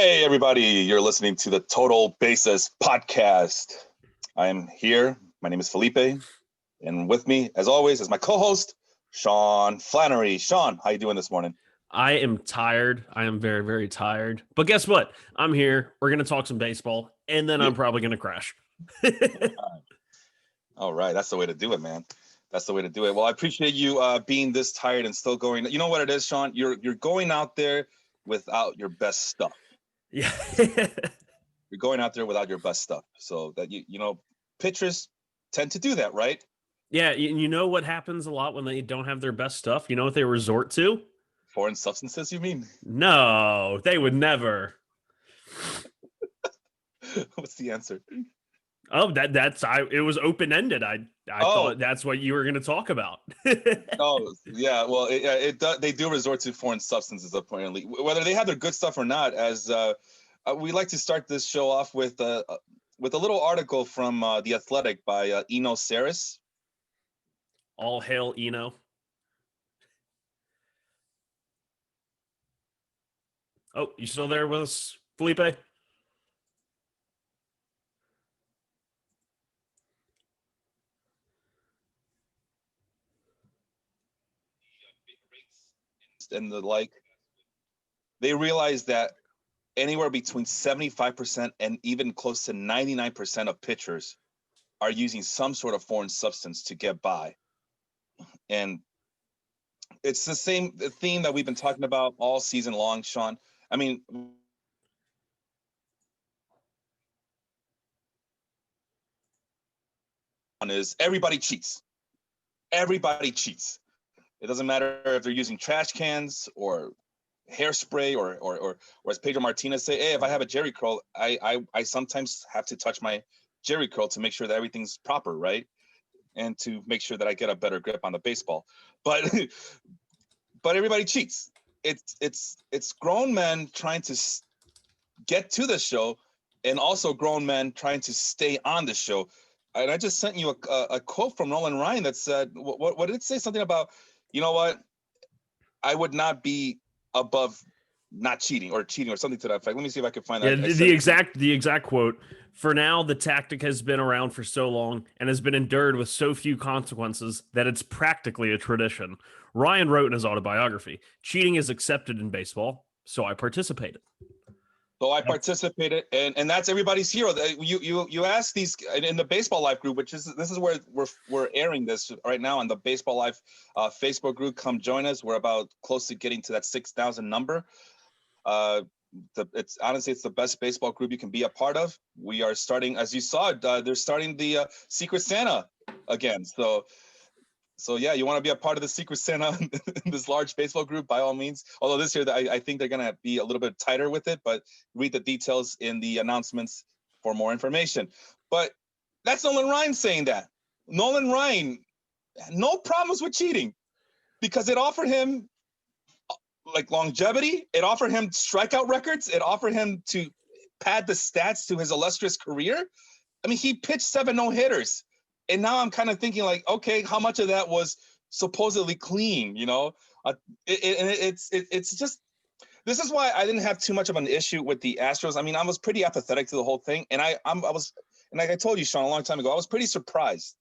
Hey, everybody, you're listening to the Total Basis podcast. I am here. My name is Felipe, and with me, as always, is my co-host, Sean Flannery. Sean, how you doing this morning? I am tired. I am very, very tired. But guess what? I'm here. We're going to talk some baseball, and then Yeah. I'm probably going to crash. All right, that's the way to do it, man. That's the way to do it. Well, I appreciate you being this tired and still going. You know what it is, Sean? You're going out there without your best stuff. Yeah. You're going out there without your best stuff. So that pitchers tend to do that, right? Yeah. You know what happens a lot when they don't have their best stuff? You know what they resort to? Foreign substances, you mean? No, they would never. What's the answer? Oh, it was open ended. I thought that's what you were going to talk about. Oh, yeah. Well, they do resort to foreign substances, apparently, whether they have their good stuff or not. As we like to start this show off with a little article from The Athletic by Eno Saris. All hail Eno. Oh, you still there with us, Felipe? And the like, they realize that anywhere between 75% and even close to 99% of pitchers are using some sort of foreign substance to get by. And it's the same theme that we've been talking about all season long, Sean. I mean, is everybody cheats. Everybody cheats. It doesn't matter if they're using trash cans or hairspray or as Pedro Martinez say, hey, if I have a jerry curl, I sometimes have to touch my jerry curl to make sure that everything's proper, right? And to make sure that I get a better grip on the baseball. But but everybody cheats. It's grown men trying to get to the show, and also grown men trying to stay on the show. And I just sent you a quote from Nolan Ryan that said, what did it say? Something about, you know what? I would not be above not cheating or something to that effect. Let me see if I can find Yeah, that. the exact quote. For now, the tactic has been around for so long and has been endured with so few consequences that it's practically a tradition. Ryan wrote in his autobiography, "Cheating is accepted in baseball, so I participated." So I That's participated, and that's everybody's hero. You ask these in the Baseball Life group, which is this is where we're airing this right now on the Baseball Life Facebook group. Come join us. We're about close to getting to that 6,000 number. It's honestly it's the best baseball group you can be a part of. We are starting, as you saw, they're starting the Secret Santa again. So yeah, you want to be a part of the Secret Santa in this large baseball group, by all means. Although this year, I think they're going to be a little bit tighter with it, but read the details in the announcements for more information. But that's Nolan Ryan saying that. Nolan Ryan, no problems with cheating because it offered him like longevity. It offered him strikeout records. It offered him to pad the stats to his illustrious career. I mean, he pitched 7 no-hitters. And now I'm kind of thinking like, okay, how much of that was supposedly clean, you know? It's just, this is why I didn't have too much of an issue with the Astros. I mean, I was pretty apathetic to the whole thing. And I was, and like I told you, Sean, a long time ago, I was pretty surprised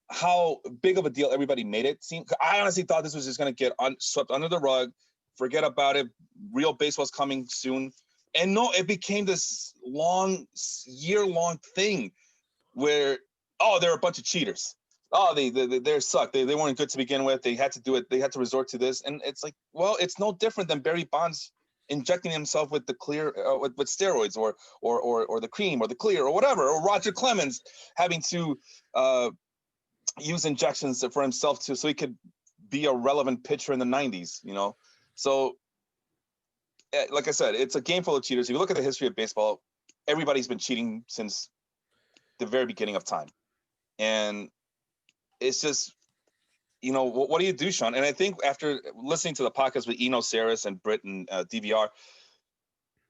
how big of a deal everybody made it seem. I honestly thought this was just going to get swept under the rug, forget about it. Real baseball's coming soon. And no, it became this year-long thing where, oh, they're a bunch of cheaters. Oh, they suck. They weren't good to begin with. They had to do it. They had to resort to this. And it's like, well, it's no different than Barry Bonds injecting himself with the clear, with steroids or the cream or the clear or whatever, or Roger Clemens having to use injections for himself so he could be a relevant pitcher in the 90s, you know? So, like I said, it's a game full of cheaters. If you look at the history of baseball, everybody's been cheating since the very beginning of time. And it's just, you know, what do you do, Sean? And I think after listening to the podcast with Eno Saris and Britt and DVR,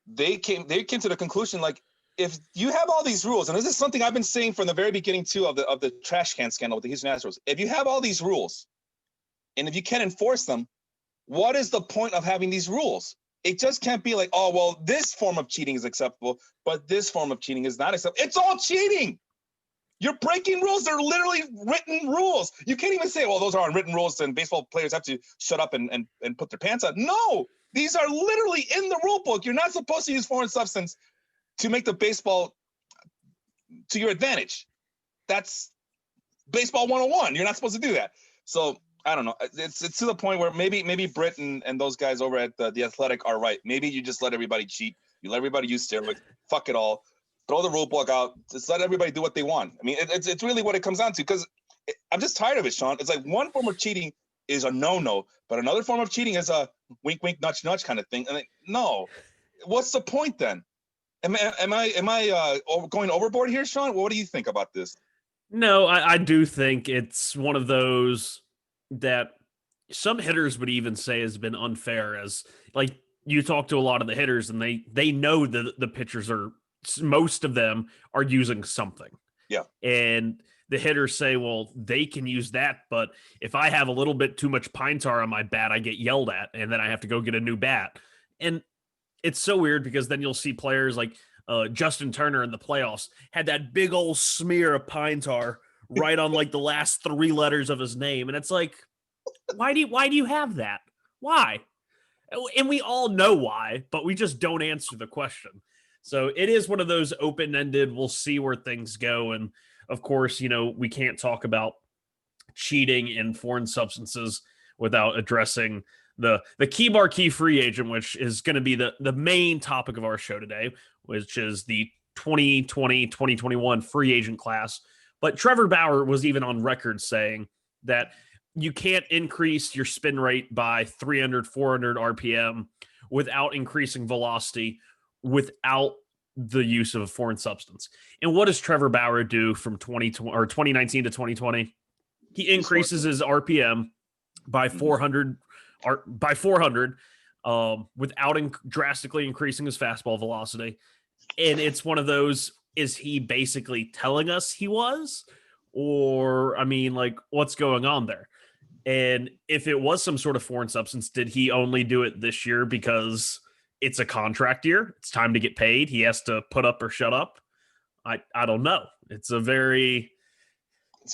they came to the conclusion, like, if you have all these rules, and this is something I've been saying from the very beginning too of the trash can scandal with the Houston Astros, if you have all these rules and if you can't enforce them, what is the point of having these rules? It just can't be like, oh, well, this form of cheating is acceptable, but this form of cheating is not acceptable. It's all cheating. You're breaking rules. They're literally written rules. You can't even say, well, those are unwritten rules and baseball players have to shut up and put their pants on. No, these are literally in the rule book. You're not supposed to use foreign substance to make the baseball to your advantage. That's baseball 101. You're not supposed to do that. So I don't know. It's to the point where maybe Britt and those guys over at the Athletic are right. Maybe you just let everybody cheat. You let everybody use steroids. Fuck it all. Throw the rule book out. Just let everybody do what they want. I mean, it's really what it comes down to, because I'm just tired of it, Sean. It's like one form of cheating is a no-no, but another form of cheating is a wink, wink, nudge, nudge kind of thing. And no, what's the point then? Am I going overboard here, Sean? What do you think about this? No, I do think it's one of those that some hitters would even say has been unfair, as like you talk to a lot of the hitters and they know that the pitchers are, most of them are using something. Yeah. And the hitters say, well, they can use that, but if I have a little bit too much pine tar on my bat, I get yelled at and then I have to go get a new bat. And it's so weird because then you'll see players like Justin Turner in the playoffs had that big old smear of pine tar right on like the last 3 letters of his name. And it's like, why do you have that? Why? And we all know why, but we just don't answer the question. So it is one of those open-ended, we'll see where things go. And of course, we can't talk about cheating in foreign substances without addressing the key marquee free agent, which is going to be the main topic of our show today, which is the 2020-2021 free agent class. But Trevor Bauer was even on record saying that you can't increase your spin rate by 300, 400 RPM without increasing velocity, without the use of a foreign substance. And what does Trevor Bauer do from 2019 to 2020? He increases his RPM by 400 without drastically increasing his fastball velocity. And it's one of those, is he basically telling us he was? Or, I mean, like, what's going on there? And if it was some sort of foreign substance, did he only do it this year because it's a contract year? It's time to get paid. He has to put up or shut up. I don't know. It's a very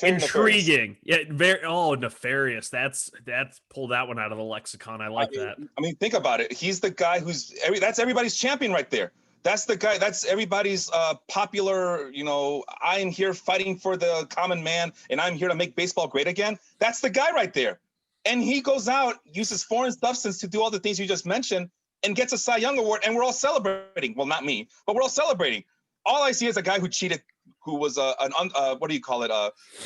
intriguing. Nefarious. Nefarious. That's pull that one out of the lexicon. I like that. I mean, think about it. He's the guy that's everybody's champion right there. That's the guy. That's everybody's popular. I'm here fighting for the common man, and I'm here to make baseball great again. That's the guy right there. And he goes out, uses foreign substance to do all the things you just mentioned, and gets a Cy Young award, and we're all celebrating. Well, not me, but we're all celebrating. All I see is a guy who cheated, who was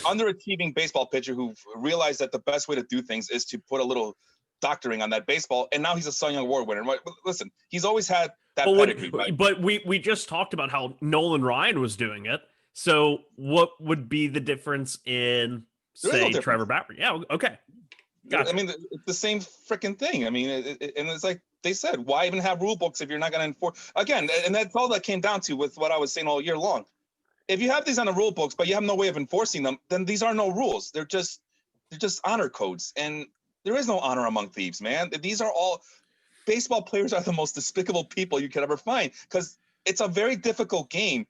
underachieving baseball pitcher who realized that the best way to do things is to put a little doctoring on that baseball, and now he's a Cy Young Award winner. Listen, he's always had that pedigree, right? But we just talked about how Nolan Ryan was doing it. So what would be the difference in, say, no Trevor Bauer? Yeah, okay. Gotcha. I mean, it's the same freaking thing. I mean, and it's like they said, why even have rule books if you're not going to enforce? Again, and that's all that came down to with what I was saying all year long. If you have these on the rule books, but you have no way of enforcing them, then these are no rules. They're just honor codes. And there is no honor among thieves, man. These are all baseball players are the most despicable people you could ever find, because it's a very difficult game.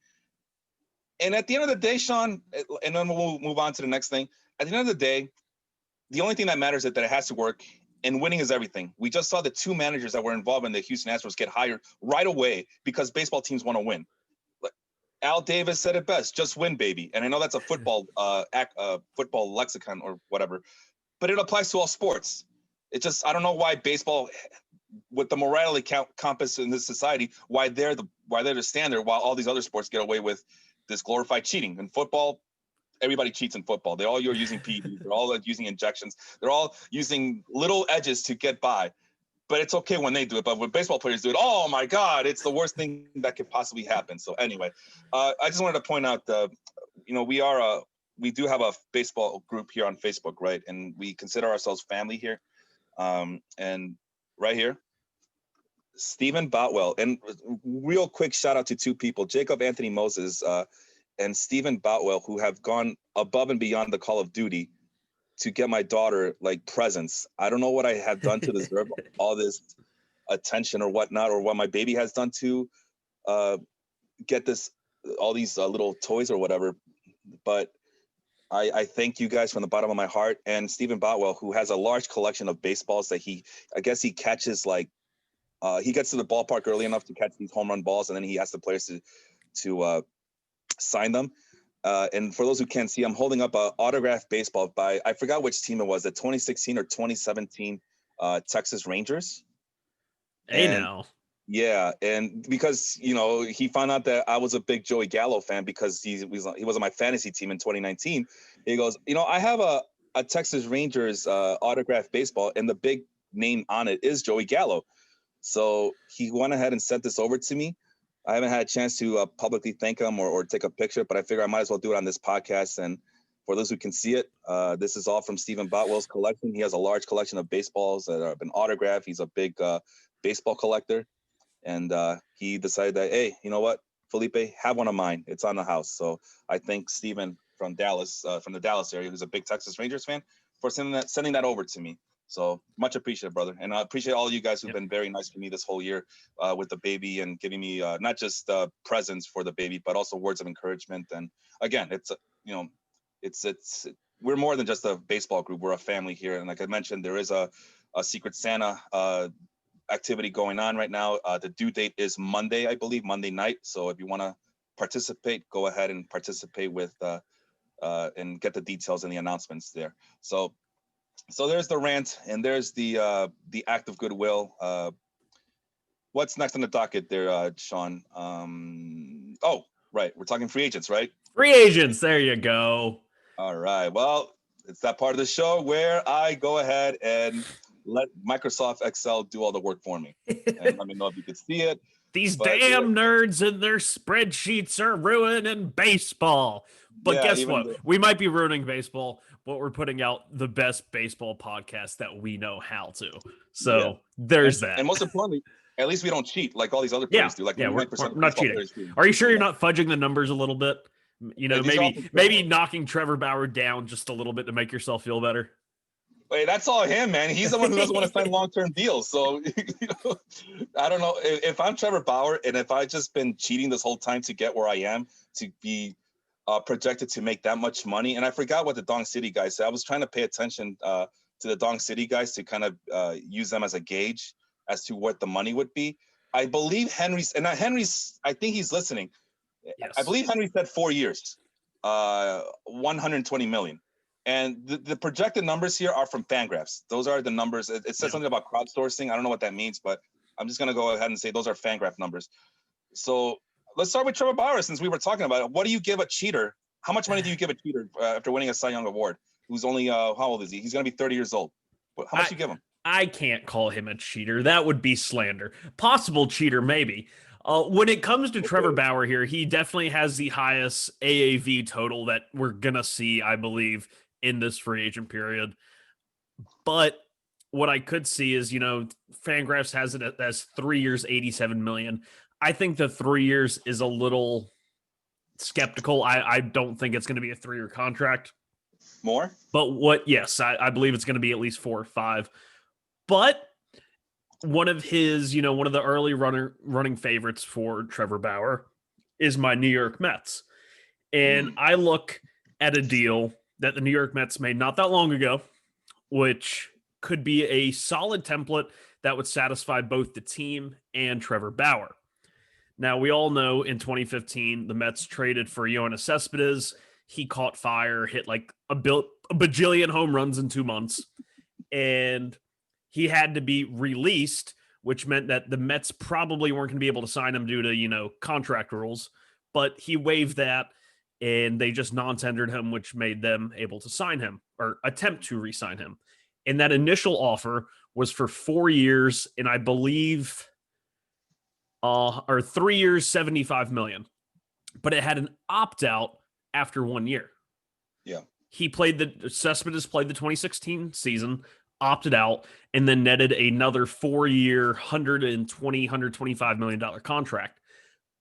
And at the end of the day, Sean, and then we'll move on to the next thing. At the end of the day, the only thing that matters is that it has to work, and winning is everything. We just saw the 2 managers that were involved in the Houston Astros get hired right away because baseball teams want to win. Al Davis said it best: "Just win, baby." And I know that's a football football lexicon or whatever, but it applies to all sports. It just, I don't know why baseball, with the morality compass in this society, why they're the standard while all these other sports get away with this glorified cheating. In football, everybody cheats in football. They're all using PEDs. They're all using injections. They're all using little edges to get by. But it's okay when they do it. But when baseball players do it, oh my God, it's the worst thing that could possibly happen. So anyway, I just wanted to point out, we do have a baseball group here on Facebook, right? And we consider ourselves family here. And right here, Stephen Boutwell. And real quick shout out to 2 people, Jacob Anthony Moses and Stephen Boutwell, who have gone above and beyond the call of duty to get my daughter like presents. I don't know what I have done to deserve all this attention or whatnot, or what my baby has done to get all these little toys or whatever. But I thank you guys from the bottom of my heart, and Stephen Botwell, who has a large collection of baseballs that he catches, like he gets to the ballpark early enough to catch these home run balls, and then he asks the players to sign them. And for those who can't see, I'm holding up an autographed baseball by, I forgot which team it was, the 2016 or 2017 Texas Rangers. Hey, And now. yeah, and because he found out that I was a big Joey Gallo fan because he was on my fantasy team in 2019. He goes, I have a Texas Rangers autographed baseball, and the big name on it is Joey Gallo. So he went ahead and sent this over to me. I haven't had a chance to publicly thank him or take a picture, but I figure I might as well do it on this podcast. And for those who can see it, this is all from Stephen Botwell's collection. He has a large collection of baseballs that have been autographed. He's a big baseball collector. And he decided that, hey, you know what, Felipe, have one of mine. It's on the house. So I thank Steven from Dallas, from the Dallas area, who's a big Texas Rangers fan, for sending that over to me. So much appreciated, brother. And I appreciate all of you guys who've been very nice to me this whole year with the baby and giving me not just presents for the baby, but also words of encouragement. And again, we're more than just a baseball group. We're a family here. And like I mentioned, there is a Secret Santa activity going on right now. The due date is Monday, I believe, Monday night. So if you want to participate, go ahead and participate with and get the details and the announcements there. So there's the rant, and there's the act of goodwill. What's next on the docket there, Sean? Oh, right, we're talking free agents, right? Free agents, there you go. All right, well, it's that part of the show where I go ahead and let Microsoft Excel do all the work for me. And let me know if you can see it. These damn nerds and their spreadsheets are ruining baseball. But guess what? We might be ruining baseball, but we're putting out the best baseball podcast that we know how to. So there's that. And most importantly, at least we don't cheat like all these other players do. Like we're not cheating. Are you sure you're not fudging the numbers a little bit? Maybe knocking Trevor Bauer down just a little bit to make yourself feel better. Wait, that's all him, man. He's the one who doesn't want to sign long-term deals. So, I don't know if I'm Trevor Bauer and if I've just been cheating this whole time to get where I am, to be projected to make that much money. And I forgot what the Dong City guys said. I was trying to pay attention to the Dong City guys to kind of use them as a gauge as to what the money would be. I believe Henry's, I think he's listening. Yes. I believe Henry said 4 years, 120 million. And the projected numbers here are from Fangraphs. Those are the numbers. It says something about crowdsourcing. I don't know what that means, but I'm just going to go ahead and say those are Fangraph numbers. So let's start with Trevor Bauer, since we were talking about it. What do you give a cheater? How much money do you give a cheater after winning a Cy Young Award? Who's only, how old is he? He's going to be 30 years old. How much do you give him? I can't call him a cheater. That would be slander. Possible cheater, maybe. When it comes to Trevor Bauer here, he definitely has the highest AAV total that we're going to see, I believe, in this free agent period. But what I could see is, Fangraphs has it as 3 years, 87 million. I think the 3 years is a little skeptical. I don't think it's going to be a 3-year contract. More? But yes, I believe it's going to be at least 4 or 5. But one of his, one of the early running favorites for Trevor Bauer is my New York Mets. And I look at a deal that the New York Mets made not that long ago, which could be a solid template that would satisfy both the team and Trevor Bauer. Now, we all know in 2015, the Mets traded for Yoenis Cespedes. He caught fire, hit like a bajillion home runs in 2 months, and he had to be released, which meant that the Mets probably weren't going to be able to sign him due to, contract rules, but he waived that. And they just non-tendered him, which made them able to sign him or attempt to re-sign him. And that initial offer was for 4 years, and I believe, or 3 years, 75 million. But it had an opt-out after 1 year. Yeah. Cespedes played the 2016 season, opted out, and then netted another 4-year, $125 million contract.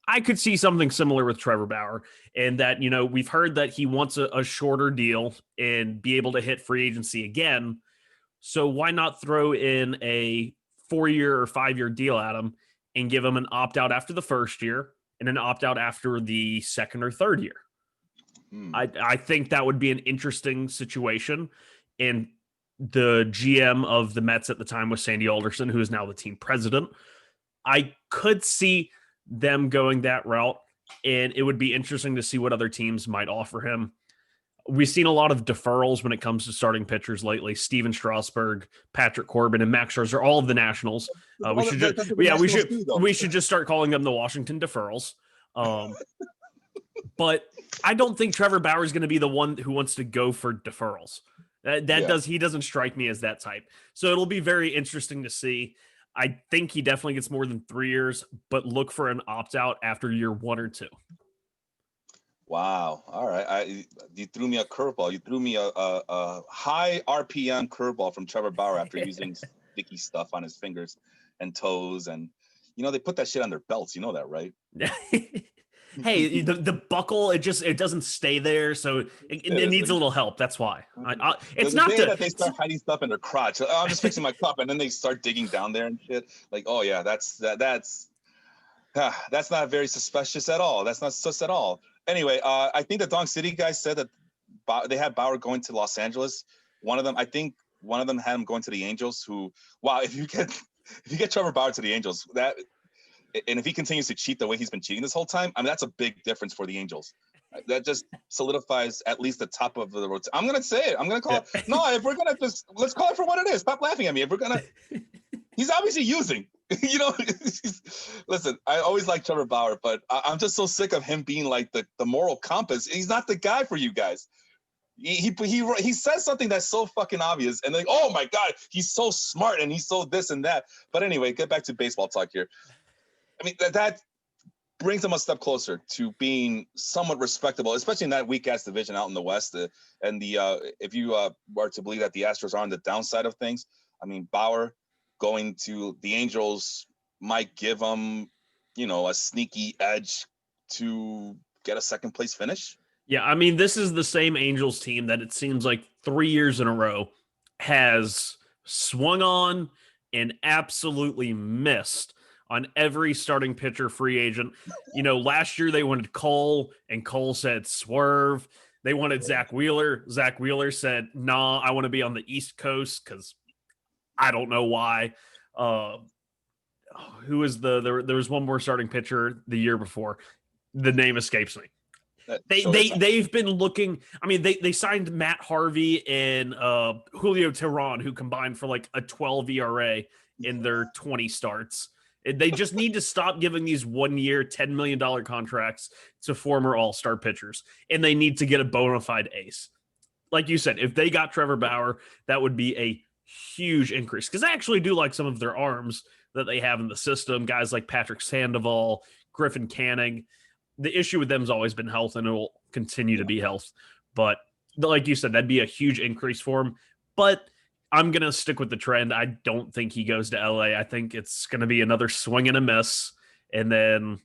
I could see something similar with Trevor Bauer, and that, we've heard that he wants a shorter deal and be able to hit free agency again. So why not throw in a 4-year or 5-year deal at him and give him an opt-out after the first year and an opt-out after the second or third year. I think that would be an interesting situation. And the GM of the Mets at the time was Sandy Alderson, who is now the team president. I could see them going that route, and it would be interesting to see what other teams might offer him. We've seen a lot of deferrals when it comes to starting pitchers lately. Steven Strasburg, Patrick Corbin, and Max Scherzer, all of the Nationals. We should just start calling them the Washington deferrals. But I don't think Trevor Bauer is going to be the one who wants to go for deferrals. He doesn't strike me as that type. So it'll be very interesting to see. I think he definitely gets more than 3 years, but look for an opt-out after year 1 or 2. Wow. All right. You threw me a curveball. You threw me a high RPM curveball from Trevor Bauer after using sticky stuff on his fingers and toes. And, they put that shit on their belts. You know that, right? Hey, the buckle, it doesn't stay there. So it needs a little help. That's why. It's not that they start hiding stuff in their crotch. I'm just fixing my cup. And then they start digging down there and shit. Like, oh yeah, that's not very suspicious at all. That's not sus at all. Anyway, I think the Dong City guys said that they had Bauer going to Los Angeles. I think one of them had him going to the Angels. Who, wow, if you get Trevor Bauer to the Angels, and if he continues to cheat the way he's been cheating this whole time, I mean, that's a big difference for the Angels. That just solidifies at least the top of the rotation. I'm gonna say it. I'm gonna call it. No, if we're gonna let's call it for what it is. Stop laughing at me. If we're gonna, he's obviously using. Listen, I always like Trevor Bauer, but I'm just so sick of him being like the moral compass. He's not the guy for you guys. He says something that's so fucking obvious, and like, oh my god, he's so smart and he's so this and that. But anyway, get back to baseball talk here. I mean, that brings him a step closer to being somewhat respectable, especially in that weak ass division out in the West. If you were to believe that the Astros are on the downside of things, I mean, Bauer going to the Angels might give them, a sneaky edge to get a second place finish. Yeah, I mean, this is the same Angels team that it seems like 3 years in a row has swung on and absolutely missed on every starting pitcher free agent. Last year they wanted Cole, and Cole said swerve. They wanted Zach Wheeler. Zach Wheeler said, nah, I want to be on the East Coast because I don't know why. Who is there was one more starting pitcher the year before. The name escapes me. They've been looking. I mean, they signed Matt Harvey and Julio Teheran, who combined for like a 12 ERA in their 20 starts. They just need to stop giving these 1-year, $10 million contracts to former all-star pitchers, and they need to get a bona fide ace. Like you said, if they got Trevor Bauer, that would be a huge increase, because I actually do like some of their arms that they have in the system. Guys like Patrick Sandoval, Griffin Canning. The issue with them has always been health, and it will continue to be health. But like you said, that'd be a huge increase for him. But I'm going to stick with the trend. I don't think he goes to LA. I think it's going to be another swing and a miss. And then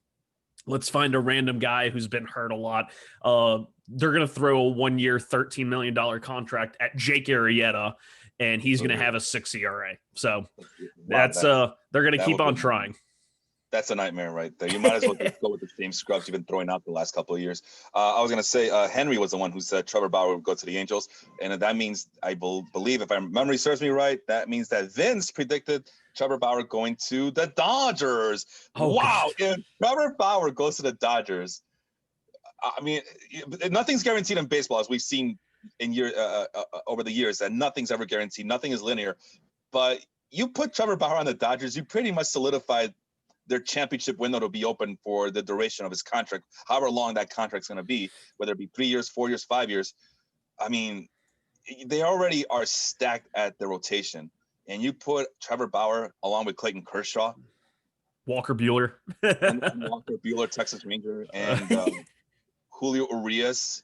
let's find a random guy who's been hurt a lot. They're going to throw a 1-year, $13 million contract at Jake Arrieta, and he's going to have a 6 ERA. So they're going to keep on trying. That's a nightmare right there. You might as well just go with the same scrubs you've been throwing out the last couple of years. I was going to say Henry was the one who said Trevor Bauer would go to the Angels. And that means, I believe, if my memory serves me right, that means that Vince predicted Trevor Bauer going to the Dodgers. Oh, wow. If Trevor Bauer goes to the Dodgers, I mean, nothing's guaranteed in baseball, as we've seen over the years, that nothing's ever guaranteed. Nothing is linear. But you put Trevor Bauer on the Dodgers, you pretty much solidified their championship window to be open for the duration of his contract, however long that contract's going to be, whether it be 3 years, 4 years, 5 years. I mean, they already are stacked at the rotation. And you put Trevor Bauer along with Clayton Kershaw, Walker Buehler, Texas Ranger, and Julio Urias,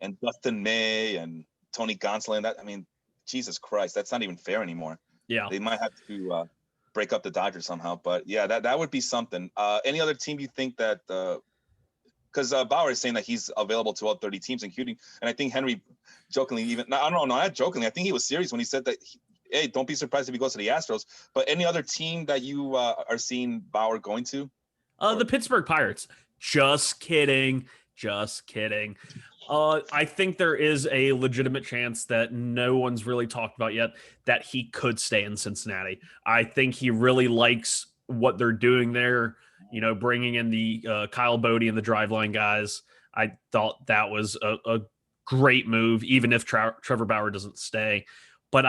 and Dustin May, and Tony Gonsolin. That, I mean, Jesus Christ, that's not even fair anymore. Yeah, they might have to break up the Dodgers somehow, but yeah, that would be something. Any other team you think that? Because Bauer is saying that he's available to all 30 teams, including, and I think Henry jokingly not jokingly, I think he was serious when he said that hey, don't be surprised if he goes to the Astros. But any other team that you are seeing Bauer going to? The Pittsburgh Pirates. Just kidding. Just kidding. I think there is a legitimate chance that no one's really talked about yet that he could stay in Cincinnati. I think he really likes what they're doing there. You know, bringing in the Kyle Bodie and the Driveline guys. I thought that was a great move, even if Trevor Bauer doesn't stay. But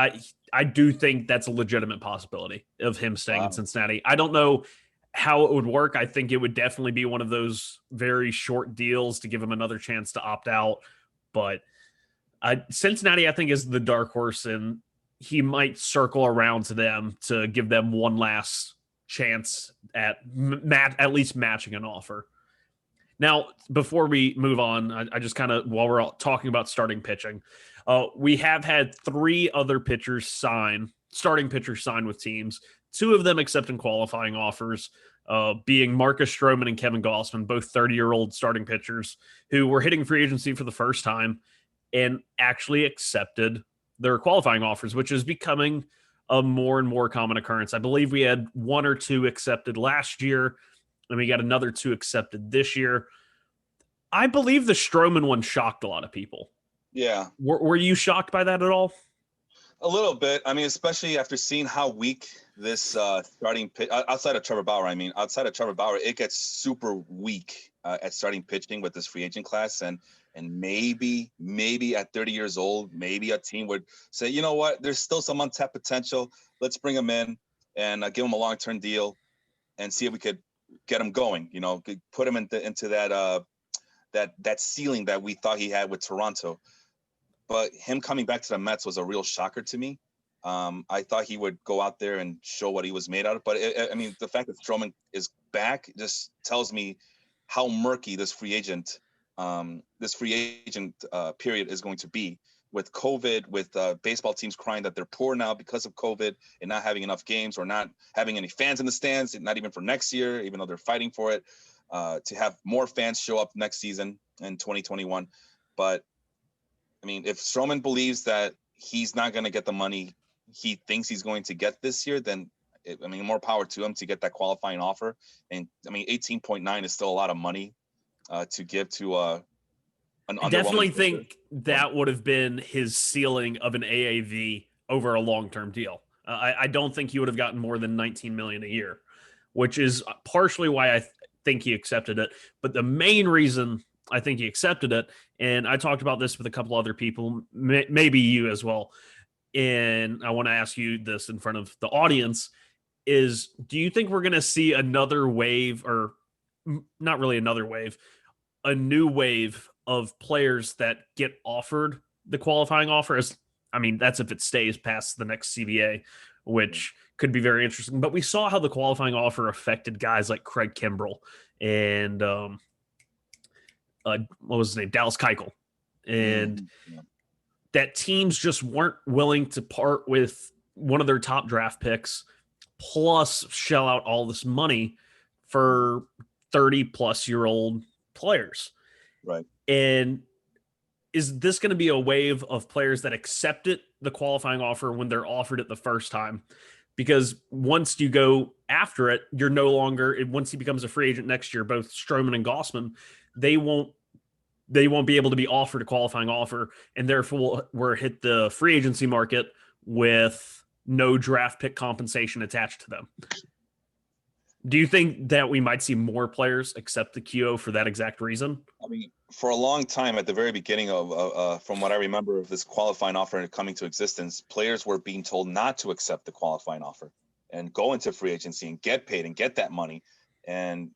I do think that's a legitimate possibility of him staying in Cincinnati. I don't know how it would work. I think it would definitely be one of those very short deals to give him another chance to opt out. But Cincinnati, I think, is the dark horse, and he might circle around to them to give them one last chance at least matching an offer. Now, before we move on, I just kind of, while we're all talking about starting pitching, we have had 3 other starting pitchers sign with teams. 2 of them accepting qualifying offers, being Marcus Stroman and Kevin Gausman, both 30-year-old starting pitchers who were hitting free agency for the first time and actually accepted their qualifying offers, which is becoming a more and more common occurrence. I believe we had 1 or 2 accepted last year, and we got another 2 accepted this year. I believe the Stroman one shocked a lot of people. Yeah. Were you shocked by that at all? A little bit. I mean, especially after seeing how weak this starting pitch outside of Trevor Bauer. I mean, outside of Trevor Bauer, it gets super weak at starting pitching with this free agent class. And maybe at 30 years old, maybe a team would say, you know what, there's still some untapped potential. Let's bring him in and give him a long-term deal and see if we could get him going. You know, put him into that ceiling that we thought he had with Toronto. But him coming back to the Mets was a real shocker to me. I thought he would go out there and show what he was made out of. But I mean, the fact that Stroman is back just tells me how murky this free agent period is going to be with COVID, with baseball teams crying that they're poor now because of COVID and not having enough games or not having any fans in the stands, not even for next year, even though they're fighting for it, to have more fans show up next season in 2021. But I mean, if Stroman believes that he's not going to get the money he thinks he's going to get this year, then I mean, more power to him to get that qualifying offer. And I mean, 18.9 is still a lot of money to give to an I definitely think that would have been his ceiling of an AAV over a long-term deal. I don't think he would have gotten more than $19 million a year, which is partially why I think he accepted it. But the main reason I think he accepted it, and I talked about this with a couple other people, maybe you as well, and I want to ask you this in front of the audience, is do you think we're going to see another wave, or not really another wave, a new wave of players that get offered the qualifying offer? I mean, that's if it stays past the next CBA, which could be very interesting. But we saw how the qualifying offer affected guys like Craig Kimbrell and what was his name? Dallas Keuchel. And that teams just weren't willing to part with one of their top draft picks, plus shell out all this money for 30-plus-year-old players. Right. And is this going to be a wave of players that accepted the qualifying offer when they're offered it the first time? Because once you go after it, you're no longer, once he becomes a free agent next year, both Stroman and Gausman, they won't be able to be offered a qualifying offer, and therefore we're hit the free agency market with no draft pick compensation attached to them. Do you think that we might see more players accept the QO for that exact reason? I mean, for a long time, at the very beginning of, from what I remember of this qualifying offer coming to existence, players were being told not to accept the qualifying offer and go into free agency and get paid and get that money. And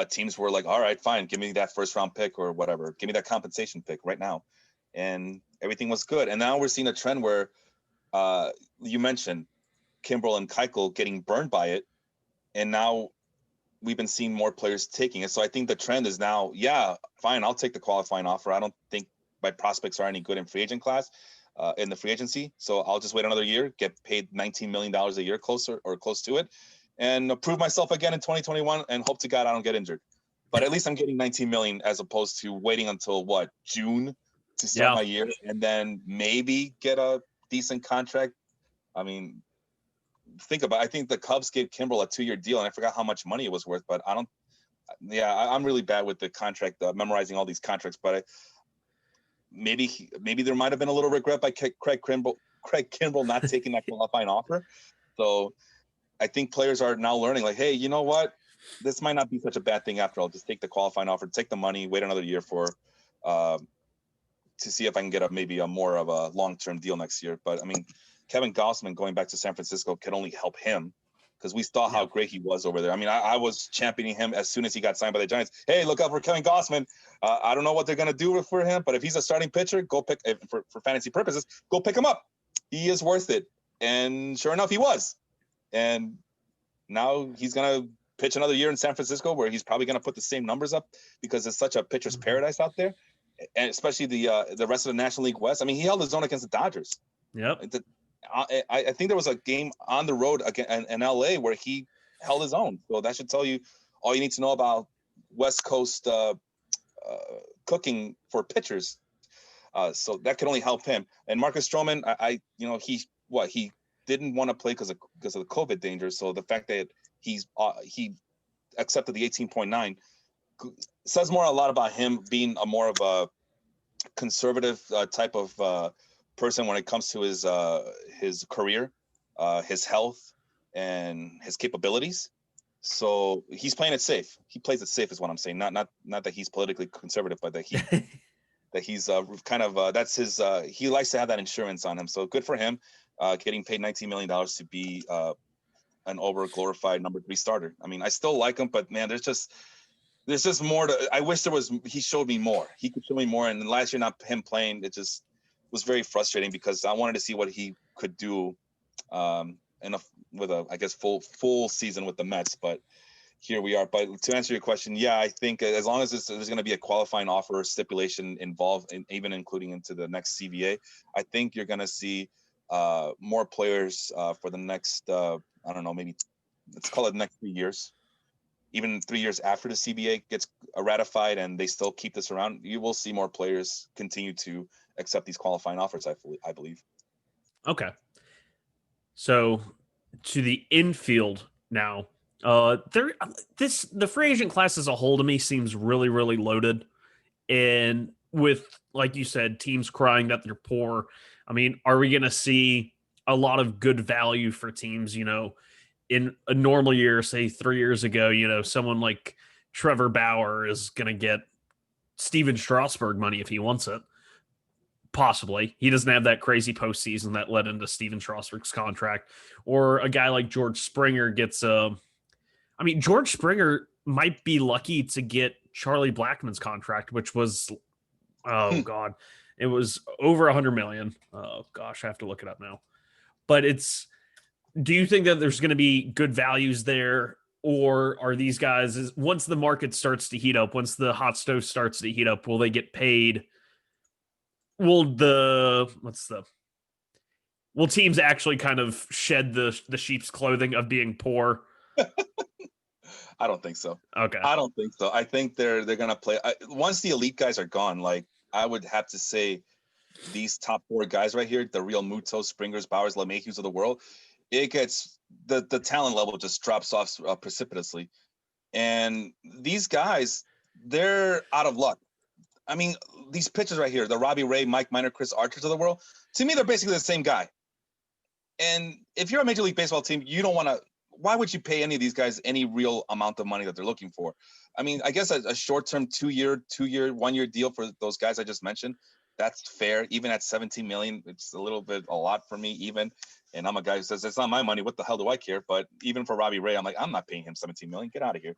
teams were like, all right, fine, give me that first round pick or whatever. Give me that compensation pick right now. And everything was good. And now we're seeing a trend where you mentioned Kimbrell and Keuchel getting burned by it. And now we've been seeing more players taking it. So I think the trend is now, yeah, fine, I'll take the qualifying offer. I don't think my prospects are any good in free agent class, in the free agency. So I'll just wait another year, get paid $19 million a year close to it, and prove myself again in 2021 and hope to God I don't get injured. But at least I'm getting 19 million as opposed to waiting until June to start my year and then maybe get a decent contract I mean, think about it. I think the Cubs gave Kimbrel a 2-year deal, and I forgot how much money it was worth, but I don't. Yeah, I'm really bad with the contract, memorizing all these contracts, but maybe there might have been a little regret by Craig Kimbrel not taking that qualifying offer. So I think players are now learning, like, hey, you know what? This might not be such a bad thing after all. Just take the qualifying offer, take the money, wait another year for to see if I can get maybe a more of a long-term deal next year. But I mean, Kevin Gausman going back to San Francisco can only help him, because we saw how great he was over there. I mean, I was championing him as soon as he got signed by the Giants. Hey, look out for Kevin Gausman. I don't know what they're going to do for him, but if he's a starting pitcher, go pick, for fantasy purposes, go pick him up. He is worth it. And sure enough, he was. And now he's going to pitch another year in San Francisco, where he's probably going to put the same numbers up, because it's such a pitcher's paradise out there. And especially the rest of the National League West. I mean, he held his own against the Dodgers. Yep. I think there was a game on the road again in LA where he held his own. So that should tell you all you need to know about West Coast cooking for pitchers. So that could only help him. And Marcus Stroman, he didn't want to play because of the COVID danger. So the fact that he accepted the 18.9 says a lot about him being more of a conservative type of person when it comes to his career, his health, and his capabilities. So he's playing it safe. He plays it safe, is what I'm saying. Not that he's politically conservative, but that he's kind of that's his. He likes to have that insurance on him. So good for him, getting paid $19 million to be an over glorified number 3 starter. I mean, I still like him, but man, there's just more to. I wish he showed me more. He could show me more. And last year, not him playing, it just was very frustrating, because I wanted to see what he could do with a, I guess, full season with the Mets. But here we are. But to answer your question, yeah, I think as long as there's going to be a qualifying offer stipulation involved, even including into the next CBA, I think you're going to see more players for the next, I don't know, maybe let's call it next 3 years. Even 3 years after the CBA gets ratified and they still keep this around, you will see more players continue to accept these qualifying offers, I believe. Okay. So to the infield now. The free agent class as a whole to me seems really, really loaded. And with, like you said, teams crying that they're poor. I mean, are we going to see a lot of good value for teams, in a normal year, say 3 years ago, someone like Trevor Bauer is going to get Steven Strasburg money if he wants it. Possibly. He doesn't have that crazy postseason that led into Steven Strasburg's contract. Or a guy like George Springer gets George Springer might be lucky to get Charlie Blackmon's contract, which was, oh God, it was over $100 million. Oh gosh, I have to look it up now. But do you think that there's going to be good values there? Or are these guys, once the market starts to heat up, once the hot stove starts to heat up, will they get paid? Will teams actually kind of shed the sheep's clothing of being poor? I don't think so. Okay. I don't think so. I think they're going to play. Once the elite guys are gone, like I would have to say these top 4 guys right here, the real Mutos, Springers, Bowers, LeMahieu's of the world, it gets the talent level just drops off precipitously. And these guys, they're out of luck. I mean, these pitchers right here, the Robbie Ray, Mike Minor, Chris Archers of the world, to me, they're basically the same guy. And if you're a Major League Baseball team, you don't want to, why would you pay any of these guys any real amount of money that they're looking for? I mean, I guess a short-term 2-year, 1-year deal for those guys I just mentioned, that's fair. Even at $17 million, it's a lot for me even. And I'm a guy who says, it's not my money. What the hell do I care? But even for Robbie Ray, I'm like, I'm not paying him $17 million. Get out of here.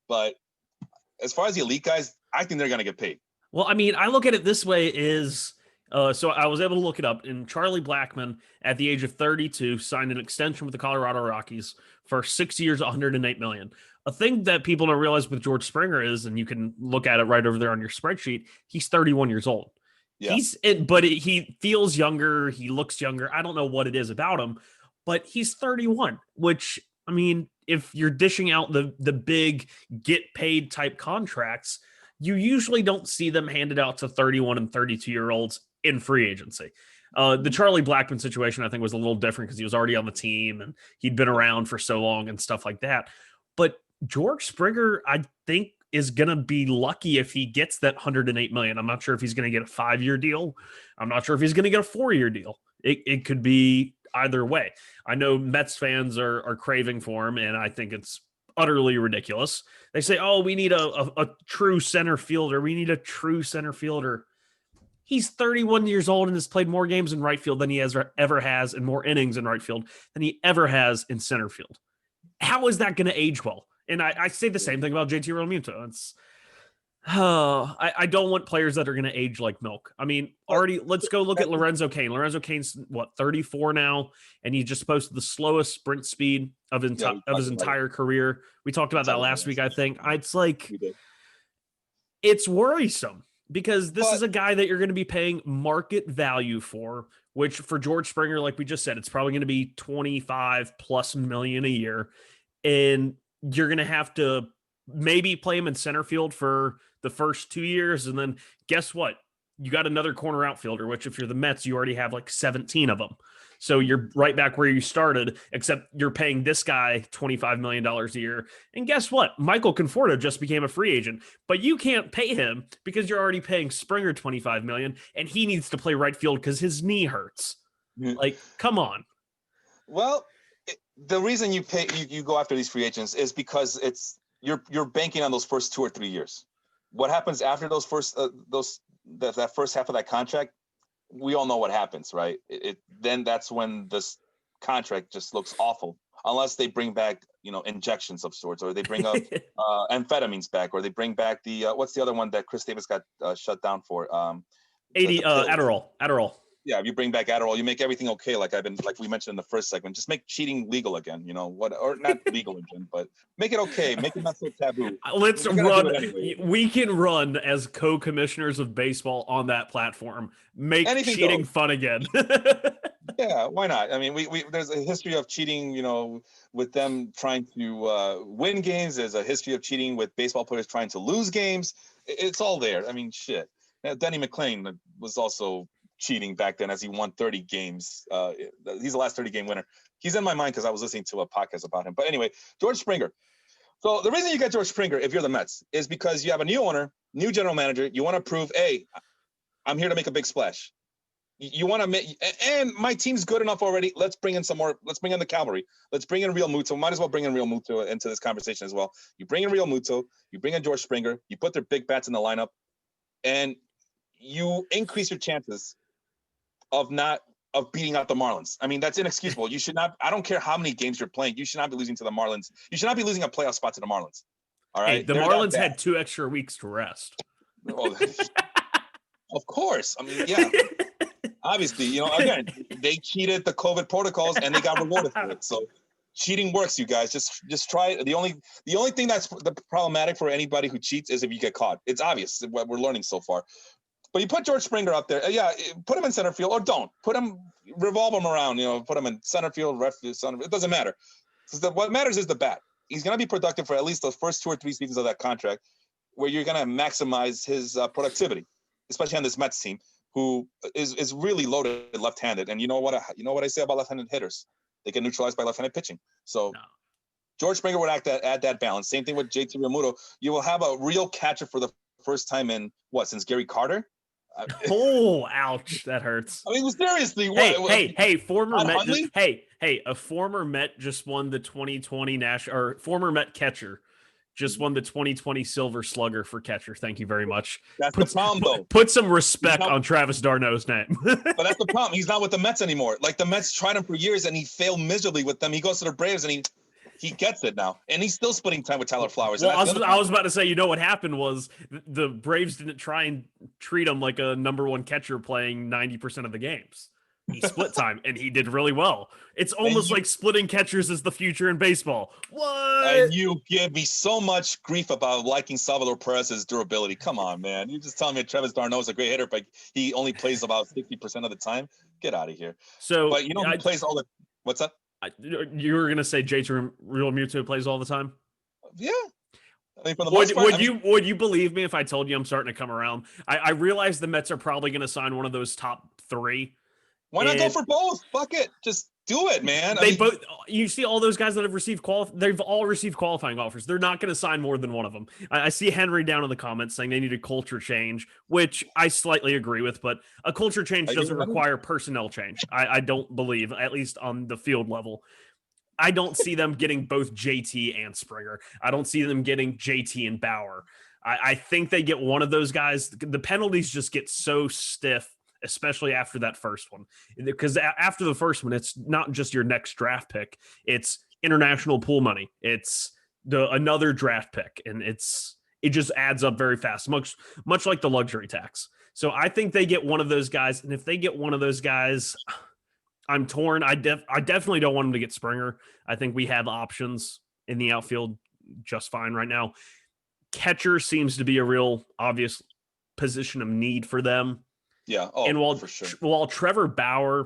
But as far as the elite guys, I think they're going to get paid. Well, I mean, I look at it this way so I was able to look it up, and Charlie Blackmon, at the age of 32, signed an extension with the Colorado Rockies for 6 years, $108 million. A thing that people don't realize with George Springer is, and you can look at it right over there on your spreadsheet, he's 31 years old. Yeah. He feels younger. He looks younger. I don't know what it is about him, but he's 31, which, I mean, if you're dishing out the big get paid type contracts, you usually don't see them handed out to 31 and 32-year-olds in free agency. The Charlie Blackmon situation, I think, was a little different because he was already on the team and he'd been around for so long and stuff like that. But George Springer, I think, is going to be lucky if he gets that $108 million. I'm not sure if he's going to get a 5-year deal. I'm not sure if he's going to get a 4-year deal. It could be either way. I know Mets fans are craving for him, and I think it's utterly ridiculous. They say, oh, we need a true center fielder. We need a true center fielder. He's 31 years old and has played more games in right field than he ever has, and more innings in right field than he ever has in center field. How is that going to age well? And I say the same thing about JT Realmuto. It's I don't want players that are going to age like milk. I mean, already let's go look at Lorenzo Cain. Lorenzo Cain's 34 now, and he just posted the slowest sprint speed of his entire career. We talked about that last week, I think. It's like it's worrisome because this is a guy that you're going to be paying market value for, which for George Springer, like we just said, it's probably going to be 25+ million a year, and you're going to have to maybe play him in center field for the first 2 years. And then guess what? You got another corner outfielder, which if you're the Mets, you already have like 17 of them. So you're right back where you started, except you're paying this guy $25 million a year. And guess what? Michael Conforto just became a free agent, but you can't pay him because you're already paying Springer $25 million and he needs to play right field because his knee hurts. Like, come on. Well, the reason you go after these free agents is because you're banking on those first 2 or 3 years. What happens after those that first half of that contract? We all know what happens, right? Then that's when this contract just looks awful, unless they bring back injections of sorts, or they bring up amphetamines back, or they bring back the what's the other one that Chris Davis got shut down for? Adderall. Yeah, if you bring back Adderall, you make everything okay. Like we mentioned in the first segment, just make cheating legal again. Or not legal again, but make it okay. Make it not so taboo. Let's run. Anyway. We can run as co-commissioners of baseball on that platform. Make anything cheating fun again. Yeah, why not? I mean, we there's a history of cheating. With them trying to win games. There's a history of cheating with baseball players trying to lose games. It's all there. I mean, shit. Denny McClain was also cheating back then as he won 30 games. He's the last 30-game winner. He's in my mind because I was listening to a podcast about him. But anyway, George Springer. So the reason you get George Springer, if you're the Mets, is because you have a new owner, new general manager. You want to prove, hey, I'm here to make a big splash. You want to make, and my team's good enough already. Let's bring in some more. Let's bring in the cavalry. Let's bring in Realmuto. Might as well bring in Realmuto into this conversation as well. You bring in Realmuto. You bring in George Springer. You put their big bats in the lineup, and you increase your chances of beating out the Marlins. I mean, that's inexcusable. You should not. I don't care how many games you're playing. You should not be losing to the Marlins. You should not be losing a playoff spot to the Marlins. All right. Hey, the Marlins had 2 extra weeks to rest. Oh, of course. I mean, yeah. Obviously, again, they cheated the COVID protocols and they got rewarded for it. So cheating works, you guys. Just try it. The only thing that's problematic for anybody who cheats is if you get caught. It's obvious what we're learning so far. But you put George Springer up there. Yeah, put him in center field, or don't. Revolve him around. Put him in center field, left field, center. It doesn't matter. What matters is the bat. He's going to be productive for at least the first 2 or 3 seasons of that contract, where you're going to maximize his productivity, especially on this Mets team, who is really loaded left-handed. And you know what I say about left-handed hitters? They get neutralized by left-handed pitching. So no. George Springer would add that balance. Same thing with JT Realmuto. You will have a real catcher for the first time in since Gary Carter? Oh, ouch! That hurts. I mean, seriously. Hey, former Met. A former Met just won the 2020 former Met catcher just won the 2020 Silver Slugger for catcher. Thank you very much. That's the problem, though. Put some respect on Travis d'Arnaud's name. But that's the problem. He's not with the Mets anymore. Like, the Mets tried him for years, and he failed miserably with them. He goes to the Braves, and he gets it now, and he's still splitting time with Tyler Flowers. Well, I was about to say, what happened was the Braves didn't try and treat him like a number 1 catcher playing 90% of the games. He split time, and he did really well. It's almost like splitting catchers is the future in baseball. What? And you give me so much grief about liking Salvador Perez's durability. Come on, man. You just telling me Travis d'Arnaud is a great hitter, but he only plays about 60% of the time? Get out of here. So, but he plays all the – what's up? You were gonna say JT Realmuto plays all the time? Yeah. I mean, for the most part, would you believe me if I told you I'm starting to come around? I realize the Mets are probably going to sign one of those top 3, Why not go for both? Fuck it. Just do it, man. You see all those guys that have received they've all received qualifying offers. They're not going to sign more than one of them. I see Henry down in the comments saying they need a culture change, which I slightly agree with, but a culture change doesn't require personnel change. I don't believe, at least on the field level. I don't see them getting both JT and Springer. I don't see them getting JT and Bauer. I think they get one of those guys. The penalties just get so stiff, especially after that first one. Because after the first one, it's not just your next draft pick. It's international pool money. It's another draft pick. And it just adds up very fast, much like the luxury tax. So I think they get one of those guys. And if they get one of those guys, I'm torn. I definitely don't want them to get Springer. I think we have options in the outfield just fine right now. Catcher seems to be a real obvious position of need for them. Yeah. And for sure. While Trevor Bauer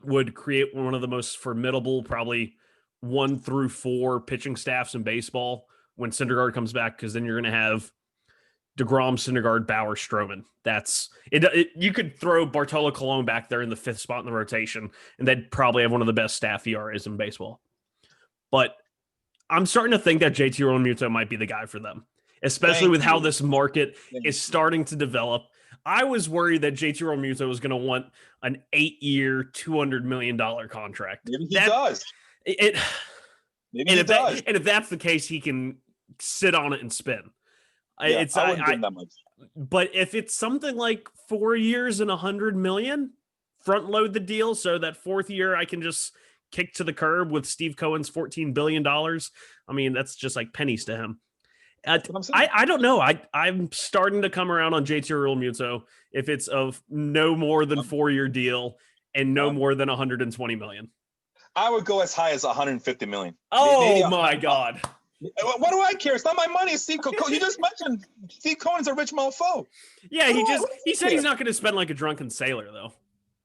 would create one of the most formidable, probably 1 through 4 pitching staffs in baseball when Syndergaard comes back, because then you're going to have DeGrom, Syndergaard, Bauer, Stroman. That's it. You could throw Bartolo Colon back there in the 5th spot in the rotation, and they'd probably have one of the best staff ERAs in baseball. But I'm starting to think that JT Realmuto might be the guy for them, especially with how this market is starting to develop. I was worried that JT Realmuto was going to want an 8-year, $200 million contract. Maybe he does. And if that's the case, he can sit on it and spin. Yeah, I wouldn't give him that much. But if it's something like 4 years and $100 million, front load the deal so that 4th year I can just kick to the curb with Steve Cohen's $14 billion. I mean, that's just like pennies to him. I don't know. I'm starting to come around on JT Realmuto if it's of no more than 4-year deal and no more than $120 million. I would go as high as $150 million. Oh my God. What do I care? It's not my money. It's Steve Cohen. You just mentioned Steve Cohen's a rich mofo. Yeah, he said he's not going to spend like a drunken sailor though.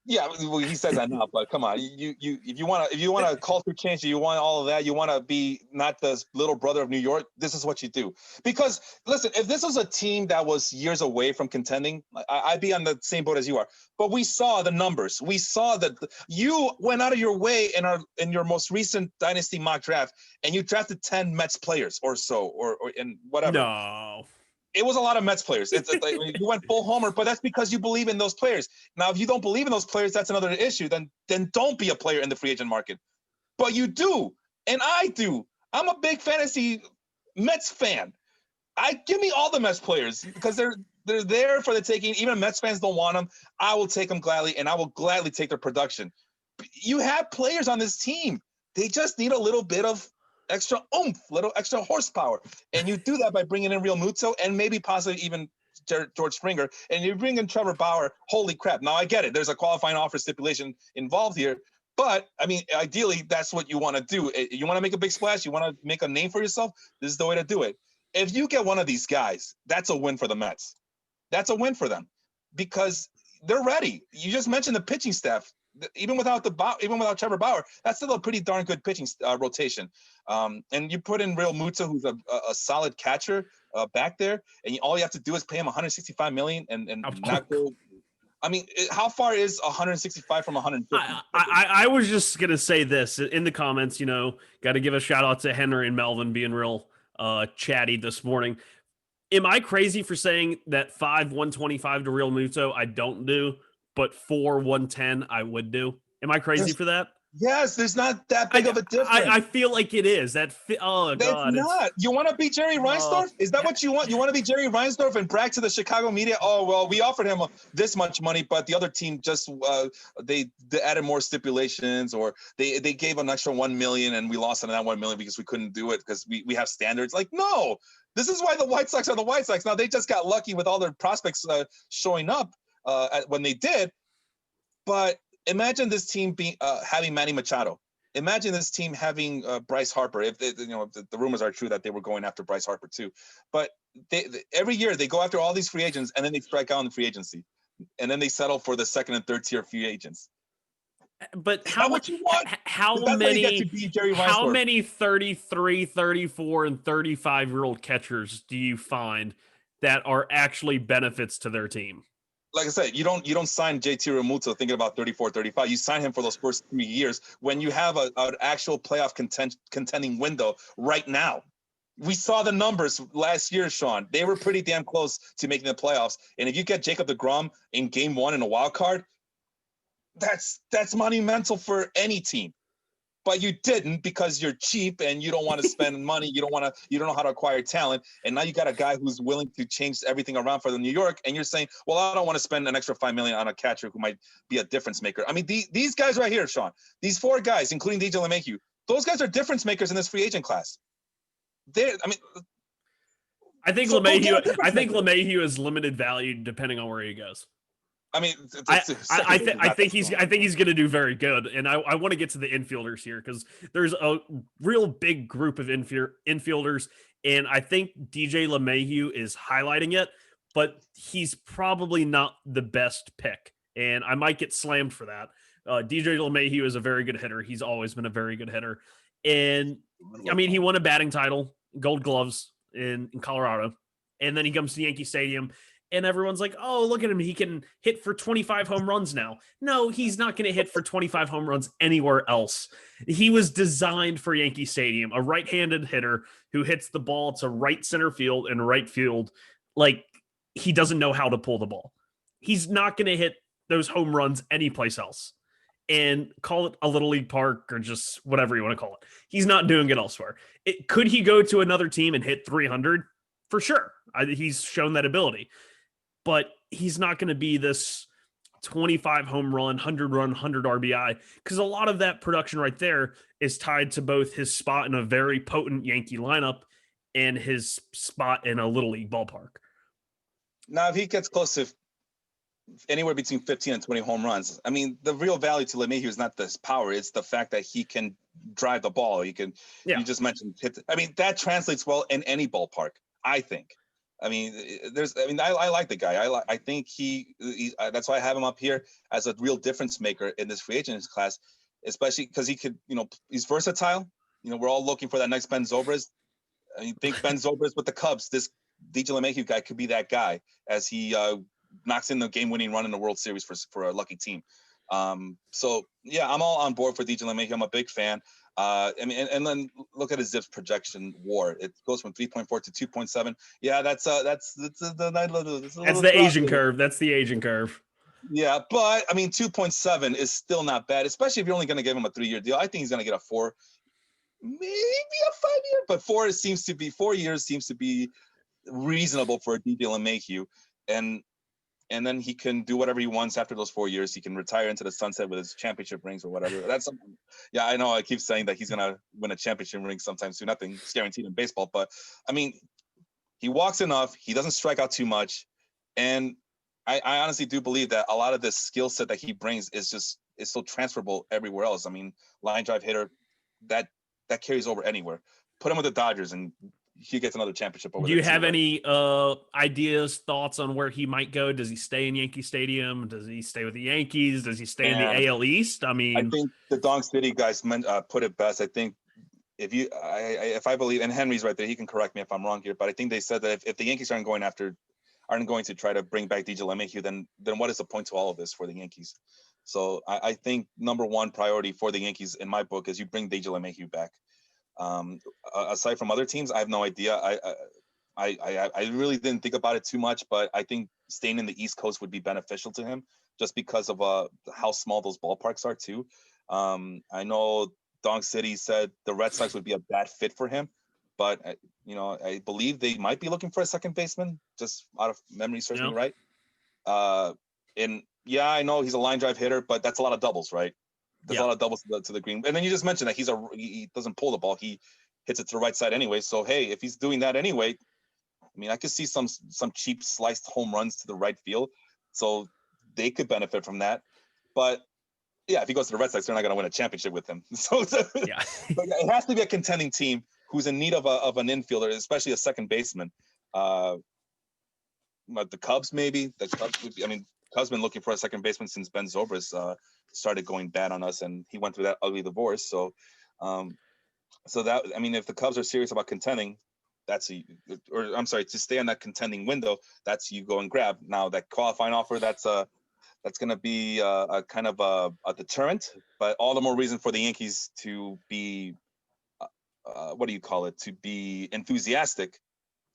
Yeah, well, he says that now, but come on, if you want a culture change, you want all of that, you want to be not the little brother of New York, this is what you do. Because listen, if this was a team that was years away from contending, I'd be on the same boat as you are. But we saw the numbers. We saw that you went out of your way in your most recent dynasty mock draft, and you drafted 10 Mets players or so, or in whatever. No. It was a lot of Mets players. It's like you went full homer, but that's because you believe in those players. Now, if you don't believe in those players, that's another issue. Then don't be a player in the free agent market. But you do, and I do. I'm a big fantasy Mets fan. Give me all the Mets players because they're there for the taking. Even if Mets fans don't want them, I will take them gladly, and I will gladly take their production. You have players on this team. They just need a little bit of extra oomph, little extra horsepower. And you do that by bringing in Realmuto and maybe possibly even George Springer. And you bring in Trevor Bauer. Holy crap. Now, I get it. There's a qualifying offer stipulation involved here. But, I mean, ideally, that's what you want to do. You want to make a big splash? You want to make a name for yourself? This is the way to do it. If you get one of these guys, that's a win for the Mets. That's a win for them because they're ready. You just mentioned the pitching staff. Even without Trevor Bauer, that's still a pretty darn good pitching rotation. And you put in Realmuto, who's a solid catcher back there, and all you have to do is pay him $165 million and not go. I mean, how far is 165 from 150? I was just gonna say this in the comments. Got to give a shout out to Henry and Melvin being real chatty this morning. Am I crazy for saying that 125 to Realmuto I don't do? But 110 I would do. Am I crazy for that? Yes, there's not that big of a difference. I feel like it is. Oh, God. It's not. You want to be Jerry Reinsdorf? Is that what you want? You want to be Jerry Reinsdorf and brag to the Chicago media? Oh, well, we offered him this much money, but the other team just they added more stipulations, or they gave an extra $1 million, and we lost on that $1 million because we couldn't do it because we have standards. Like, no. This is why the White Sox are the White Sox. Now, they just got lucky with all their prospects showing up when they did. But imagine this team having Manny Machado. Imagine this team having Bryce Harper. If the rumors are true that they were going after Bryce Harper too. But every year they go after all these free agents, and then they strike out in the free agency, and then they settle for the second and third tier free agents. But how many 33, 34, and 35-year-old catchers do you find that are actually benefits to their team? like I said, you don't sign JT Realmuto thinking about 34, 35. You sign him for those first 3 years when you have an actual playoff contending window right now. We saw the numbers last year, Sean. They were pretty damn close to making the playoffs. And if you get Jacob deGrom in game 1 in a wild card, that's monumental for any team. But you didn't because you're cheap and you don't want to spend money. You don't know how to acquire talent. And now you got a guy who's willing to change everything around for the New York. And you're saying, well, I don't want to spend an extra $5 million on a catcher who might be a difference maker. I mean, these guys right here, Sean, these 4 guys, including DJ LeMahieu, those guys are difference makers in this free agent class. I think LeMahieu is limited value depending on where he goes. I mean, I think he's going to do very good, and I want to get to the infielders here because there's a real big group of infielders, and I think DJ LeMahieu is highlighting it, but he's probably not the best pick, and I might get slammed for that. DJ LeMahieu is a very good hitter. He's always been a very good hitter, and I mean he won a batting title, Gold Gloves in Colorado, and then he comes to Yankee Stadium. And everyone's like, oh, look at him. He can hit for 25 home runs now. No, he's not going to hit for 25 home runs anywhere else. He was designed for Yankee Stadium, a right-handed hitter who hits the ball to right center field and right field like he doesn't know how to pull the ball. He's not going to hit those home runs anyplace else. And call it a little league park or just whatever you want to call it. He's not doing it elsewhere. Could he go to another team and hit 300? For sure. He's shown that ability. But he's not going to be this 25 home run, 100 run, 100 RBI, because a lot of that production right there is tied to both his spot in a very potent Yankee lineup and his spot in a little league ballpark. Now, if he gets close to anywhere between 15 and 20 home runs, I mean, the real value to LeMahieu is not this power. It's the fact that he can drive the ball. You just mentioned hit. I mean, that translates well in any ballpark, I think. I mean, I like the guy. I think he that's why I have him up here as a real difference maker in this free agent class, especially because he could, he's versatile. We're all looking for that next Ben Zobrist. I think Ben Zobrist with the Cubs, this DJ LeMahieu guy could be that guy as he knocks in the game-winning run in the World Series for a lucky team. So yeah, I'm all on board for DJ LeMahieu. I'm a big fan. I mean, and then look at his ZiPS projection WAR. It goes from 3.4 to 2.7. Yeah, that's the Asian curve. That's the Asian curve. Yeah, but I mean, 2.7 is still not bad, especially if you're only going to give him a 3-year deal. I think he's going to get a 4, maybe a 5-year, but 4 years seems to be reasonable for a DJ LeMahieu. And then he can do whatever he wants after those 4 years. He can retire into the sunset with his championship rings or whatever. That's something. Yeah, I know I keep saying that he's going to win a championship ring sometime soon. Nothing's guaranteed in baseball. But, I mean, he walks enough. He doesn't strike out too much. And I honestly do believe that a lot of this skill set that he brings is so transferable everywhere else. I mean, line drive hitter, that carries over anywhere. Put him with the Dodgers and he gets another championship over there. Do you have any ideas, thoughts on where he might go? Does he stay in Yankee Stadium? Does he stay with the Yankees? Does he stay in the AL East? I mean, I think the Dong City guys put it best. I think if I believe, and Henry's right there, he can correct me if I'm wrong here, but I think they said that if the Yankees aren't going to try to bring back DJ LeMahieu, then what is the point to all of this for the Yankees? So I think number one priority for the Yankees in my book is you bring DJ LeMahieu back. Aside from other teams, I have no idea. I really didn't think about it too much, but I think staying in the East Coast would be beneficial to him just because of how small those ballparks are too. I know Dong City said the Red Sox would be a bad fit for him, but I believe they might be looking for a second baseman, just out of memory serves me right. And yeah, I know he's a line drive hitter, but that's a lot of doubles, right? There's a lot of doubles to the green. And then you just mentioned that he doesn't pull the ball. He hits it to the right side anyway. So, hey, if he's doing that anyway, I mean, I could see some cheap sliced home runs to the right field. So they could benefit from that. But, yeah, if he goes to the Red Sox, they're not going to win a championship with him. So it has to be a contending team who's in need of an infielder, especially a second baseman. But the Cubs, maybe. The Cubs would be, I mean, Cubs been looking for a second baseman since Ben Zobrist started going bad on us, and he went through that ugly divorce. So, that, I mean, if the Cubs are serious about contending, to stay on that contending window, that's you go and grab. Now that qualifying offer, that's going to be a kind of a deterrent, but all the more reason for the Yankees to be, what do you call it, to be enthusiastic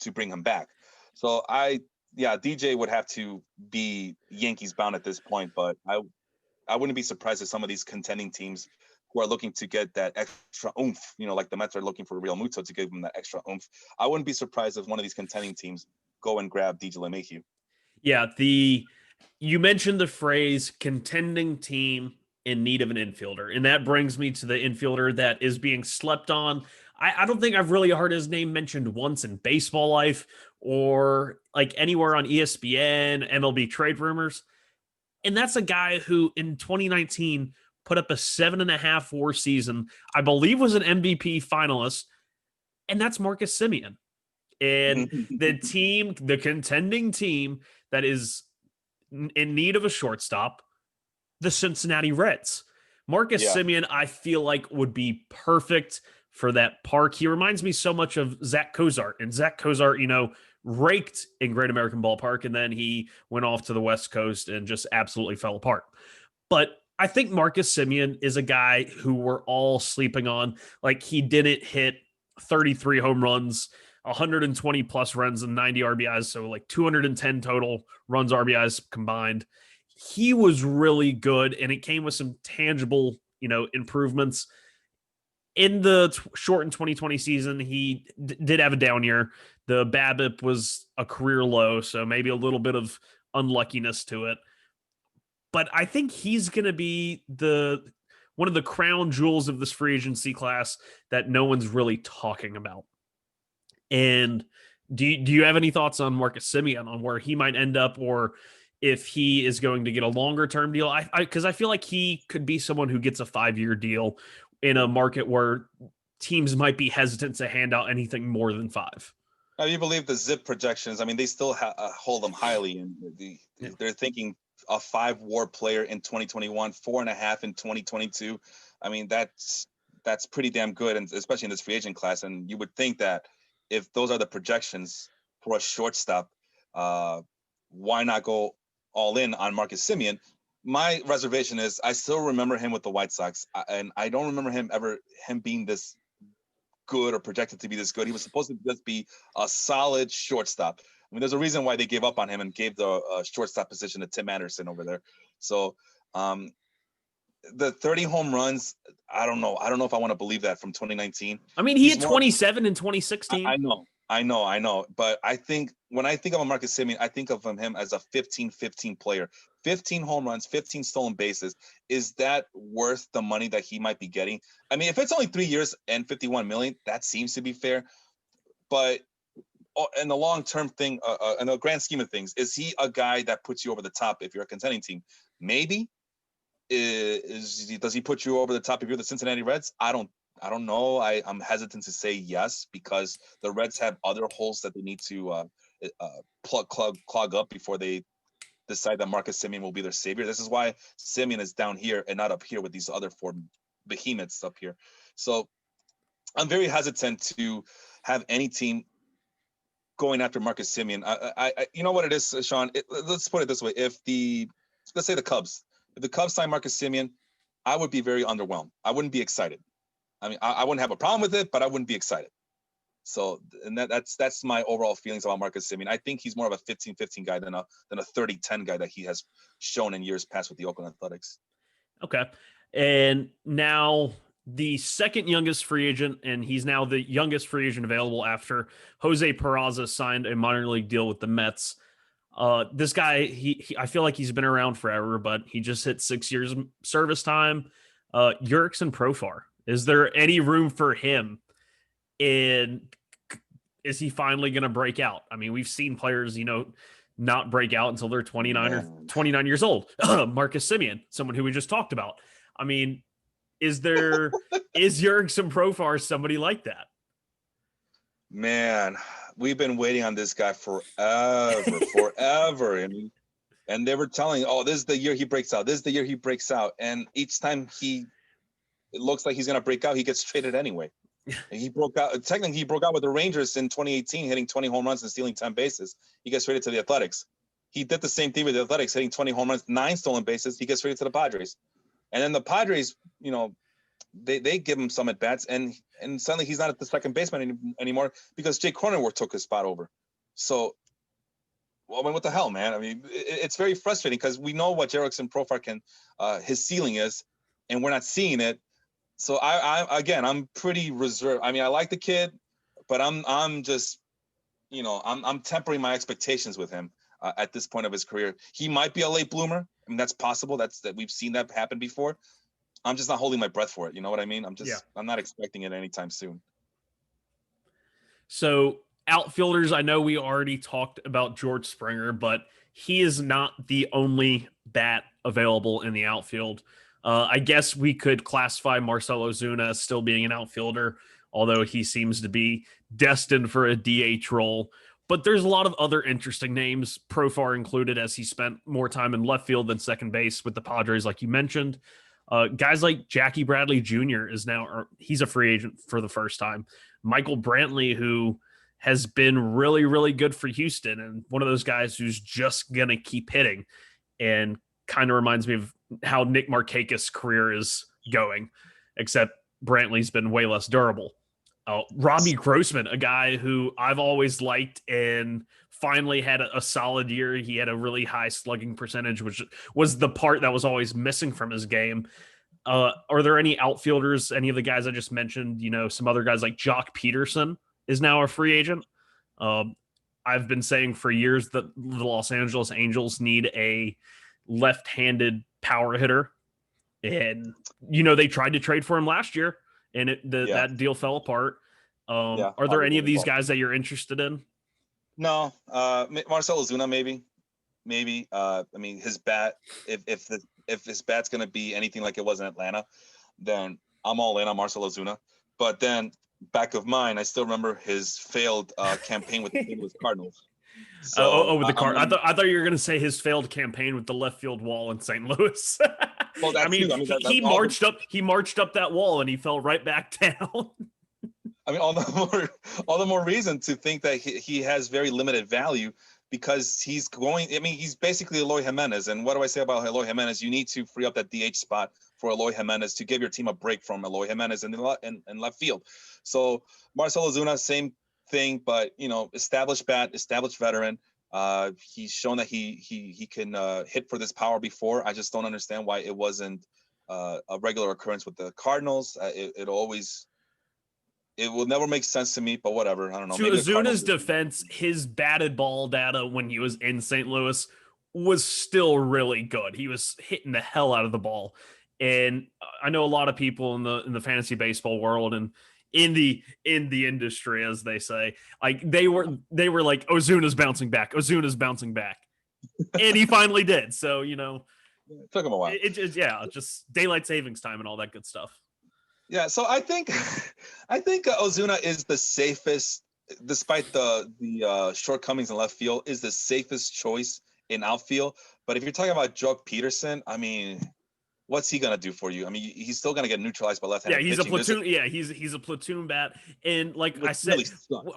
to bring him back. So DJ would have to be Yankees bound at this point, but I wouldn't be surprised if some of these contending teams who are looking to get that extra oomph, like the Mets are looking for Real Muto to give them that extra oomph. I wouldn't be surprised if one of these contending teams go and grab DJ LeMahieu. Yeah, you mentioned the phrase contending team in need of an infielder, and that brings me to the infielder that is being slept on. I don't think I've really heard his name mentioned once in baseball life or like anywhere on ESPN, MLB trade rumors. And that's a guy who in 2019 put up a 7.5 WAR season, I believe was an MVP finalist, and that's Marcus Semien. And the contending team that is in need of a shortstop, the Cincinnati Reds. Marcus Semien, I feel like, would be perfect for that park. He reminds me so much of Zach Cozart. And Zach Cozart, raked in Great American Ballpark, and then he went off to the West Coast and just absolutely fell apart. But I think Marcus Semien is a guy who we're all sleeping on. Like, he didn't hit 33 home runs, 120 plus runs and 90 RBIs, so like 210 total runs, RBIs combined. He was really good, and it came with some tangible, improvements. In the shortened 2020 season, he did have a down year. The BABIP was a career low, so maybe a little bit of unluckiness to it. But I think he's going to be one of the crown jewels of this free agency class that no one's really talking about. And do you have any thoughts on Marcus Semien, on where he might end up, or if he is going to get a longer term deal? Because I feel like he could be someone who gets a 5-year deal in a market where teams might be hesitant to hand out anything more than 5. Now, you believe the ZiP projections? I mean, they still hold them highly, and they're thinking a 5 WAR player in 2021, 4.5 in 2022. I mean, that's pretty damn good, and especially in this free agent class. And you would think that if those are the projections for a shortstop, why not go all in on Marcus Semien? My reservation is I still remember him with the White Sox, and I don't remember him being this good or projected to be this good. He was supposed to just be a solid shortstop. I mean, there's a reason why they gave up on him and gave the shortstop position to Tim Anderson over there. So the 30 home runs, I don't know if I want to believe that from 2019. I mean, he had 27 in 2016. I know. But I think when I think of a Marcus Semien, I think of him as a 15-15 player. 15 home runs, 15 stolen bases. Is that worth the money that he might be getting? I mean, if it's only 3 years and $51 million, that seems to be fair. But in the long-term thing, in the grand scheme of things, is he a guy that puts you over the top if you're a contending team? Maybe. Does he put you over the top if you're the Cincinnati Reds? I don't know. I'm hesitant to say yes, because the Reds have other holes that they need to clog up before they decide that Marcus Semien will be their savior. This is why Semien is down here and not up here with these other 4 behemoths up here. So I'm very hesitant to have any team going after Marcus Semien. I you know what it is, Sean? Let's put it this way: let's say the Cubs. If the Cubs sign Marcus Semien, I would be very underwhelmed. I wouldn't be excited. I mean, I wouldn't have a problem with it, but I wouldn't be excited. So, and that's my overall feelings about Marcus Semien. I think he's more of a 15-15 guy than a 30-10 guy that he has shown in years past with the Oakland Athletics. Okay. And now the second youngest free agent, and he's now the youngest free agent available after Jose Peraza signed a minor league deal with the Mets. This guy, I feel like he's been around forever, but he just hit 6 years service time. Jurickson Profar. Is there any room for him? And is he finally going to break out? I mean, we've seen players, not break out until they're 29 or 29 years old. Marcus Semien, someone who we just talked about. I mean, is Jurickson Profar somebody like that? Man, we've been waiting on this guy forever. And they were telling, this is the year he breaks out. This is the year he breaks out. And each time it looks like he's going to break out, he gets traded anyway. He broke out. Technically, he broke out with the Rangers in 2018, hitting 20 home runs and stealing 10 bases. He gets traded to the Athletics. He did the same thing with the Athletics, hitting 20 home runs, 9 stolen bases. He gets traded to the Padres. And then the Padres, they give him some at bats, and suddenly he's not at the second baseman anymore because Jake Cronenworth took his spot over. So, well, I mean, what the hell, man? I mean, it's very frustrating because we know what Jerickson Profar can, his ceiling is, and we're not seeing it. So I'm pretty reserved. I mean, I like the kid, but I'm just, I'm tempering my expectations with him at this point of his career. He might be a late bloomer. I mean, that's possible. That we've seen that happen before. I'm just not holding my breath for it. You know what I mean? I'm not expecting it anytime soon. So outfielders, I know we already talked about George Springer, but he is not the only bat available in the outfield. I guess we could classify Marcell Ozuna as still being an outfielder, although he seems to be destined for a DH role. But there's a lot of other interesting names, Profar included, as he spent more time in left field than second base with the Padres, like you mentioned. Guys like Jackie Bradley Jr. he's a free agent for the first time. Michael Brantley, who has been really, really good for Houston, and one of those guys who's just going to keep hitting, and kind of reminds me of how Nick Markakis' career is going, except Brantley's been way less durable. Robbie Grossman, a guy who I've always liked and finally had a solid year. He had a really high slugging percentage, which was the part that was always missing from his game. Are there any outfielders, any of the guys I just mentioned, some other guys like Jock Peterson is now a free agent. I've been saying for years that the Los Angeles Angels need a left-handed power hitter. And, they tried to trade for him last year, and that deal fell apart. Are there any of these guys that you're interested in? No. Marcell Ozuna, maybe. I mean, his bat, if his bat's going to be anything like it was in Atlanta, then I'm all in on Marcell Ozuna. But then back of mine, I still remember his failed campaign with the St. Louis Cardinals. So, with the Cardinals. I thought you were going to say his failed campaign with the left field wall in St. Louis. Well, he marched up that wall and he fell right back down. I mean, all the more reason to think that he has very limited value, because he's basically Eloy Jimenez. And what do I say about Eloy Jimenez? You need to free up that DH spot for Eloy Jimenez to give your team a break from Eloy Jimenez in left field. So Marcell Ozuna, same thing, but established bat, established veteran. He's shown that he can hit for this power before. I just don't understand why it wasn't a regular occurrence with the Cardinals. It will never make sense to me, but whatever. I don't know. To Ozuna's defense, his batted ball data when he was in St. Louis was still really good. He was hitting the hell out of the ball. And I know a lot of people in the fantasy baseball world and in the industry, as they say, like they were like, Ozuna's bouncing back. And he finally did. So, it took him a while. Just daylight savings time and all that good stuff. Yeah, so I think Ozuna is the safest, despite the shortcomings in left field, is the safest choice in outfield. But if you're talking about Jock Peterson, I mean, what's he gonna do for you? I mean, he's still gonna get neutralized by left-handed pitching. A platoon. He's a platoon bat. And like I said,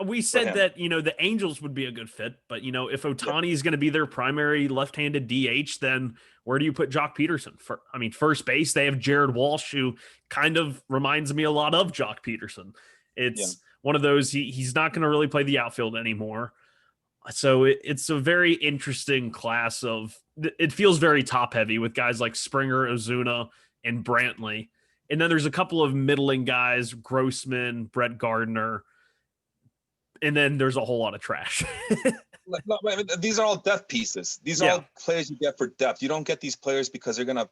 we said that the Angels would be a good fit. But if Ohtani is going to be their primary left-handed DH, then where do you put Jock Peterson? First base, they have Jared Walsh, who kind of reminds me a lot of Jock Peterson. It's one of those, he's not going to really play the outfield anymore. So it's a very interesting class it feels very top heavy with guys like Springer, Ozuna, and Brantley. And then there's a couple of middling guys, Grossman, Brett Gardner. And then there's a whole lot of trash. These are all depth pieces. These are all players you get for depth. You don't get these players because they're gonna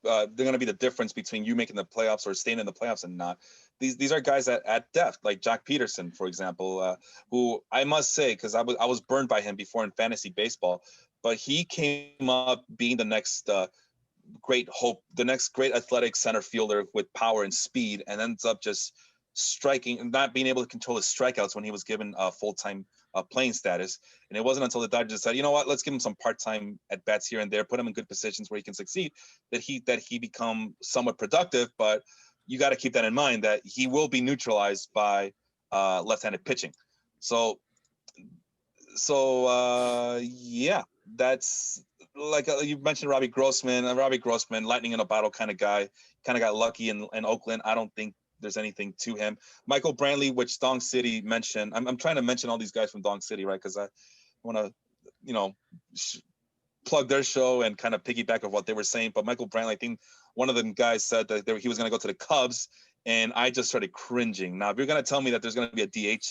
be the difference between you making the playoffs or staying in the playoffs and not. These are guys at depth, like Jock Peterson, for example, who I must say, because I was burned by him before in fantasy baseball, but he came up being the next great hope, the next great athletic center fielder with power and speed, and ends up just striking and not being able to control his strikeouts when he was given full-time playing status. And it wasn't until the Dodgers decided, you know what, let's give him some part-time at bats here and there, put him in good positions where he can succeed, that he become somewhat productive. But you got to keep that in mind, that he will be neutralized by left-handed pitching. So yeah, that's like you mentioned Robbie Grossman. Robbie Grossman, lightning in a bottle kind of guy. Kind of got lucky in Oakland. I don't think there's anything to him. Michael Brantley, which Dong City mentioned. I'm trying to mention all these guys from Dong City, right? Because I want to, plug their show and kind of piggyback of what they were saying. But Michael Brantley, I think one of them guys said that he was going to go to the Cubs, and I just started cringing. Now, if you're going to tell me that there's going to be a DH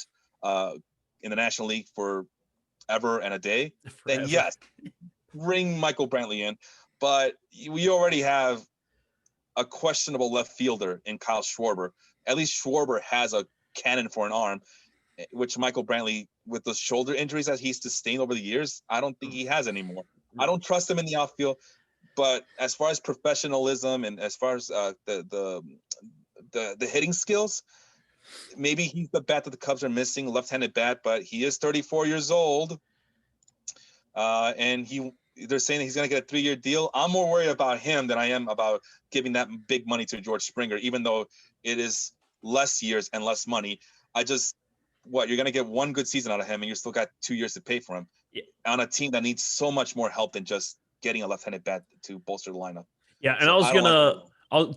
in the National League for ever and a day, then yes, bring Michael Brantley in. But we already have a questionable left fielder in Kyle Schwarber. At least Schwarber has a cannon for an arm, which Michael Brantley, with the shoulder injuries that he's sustained over the years, I don't think he has anymore. I don't trust him in the outfield. But as far as professionalism and as far as the hitting skills, maybe he's the bat that the Cubs are missing, left-handed bat, but he is 34 years old. And they're saying he's going to get a 3-year deal. I'm more worried about him than I am about giving that big money to George Springer, even though it is less years and less money. You're going to get one good season out of him, and you still got 2 years to pay for him on a team that needs so much more help than just getting a left-handed bat to bolster the lineup. Yeah, and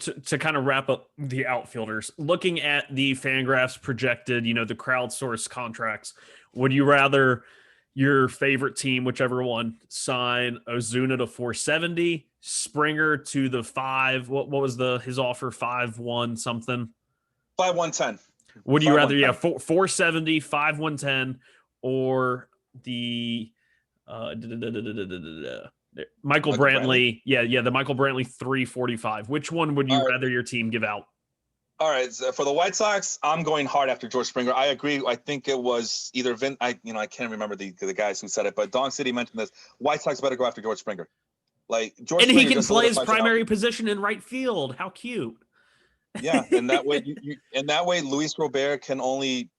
to kind of wrap up the outfielders, looking at the Fangraphs projected, the crowdsourced contracts, would you rather your favorite team, whichever one, sign Ozuna to 470, Springer to the 5? What was his offer? 5-1 something? 5-110. Would you rather, 470, 5-110, or the Michael Brantley? Yeah, the Michael Brantley 345. Which one would you rather your team give out? All right, so for the White Sox, I'm going hard after George Springer. I agree. I think it was either I can't remember the guys who said it, but Dong City mentioned this. White Sox better go after George Springer. Like George and Springer he can play his primary position in right field. How cute! Yeah, and that way, Luis Robert can only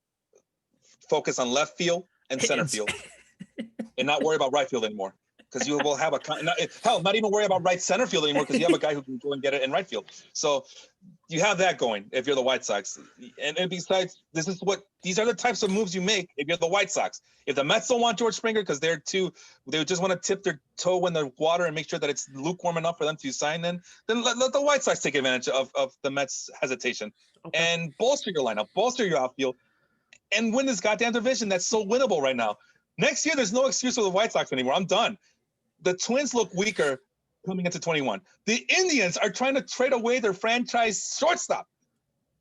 focus on left field and center field, and not worry about right field anymore. Because you will have not even worry about right center field anymore, because you have a guy who can go and get it in right field. So you have that going if you're the White Sox. And besides, these are the types of moves you make if you're the White Sox. If the Mets don't want George Springer because they just want to tip their toe in the water and make sure that it's lukewarm enough for them to sign in, then let the White Sox take advantage of the Mets' hesitation and bolster your lineup, bolster your outfield, and win this goddamn division that's so winnable right now. Next year, there's no excuse for the White Sox anymore. I'm done. The Twins look weaker coming into 21. The Indians are trying to trade away their franchise shortstop.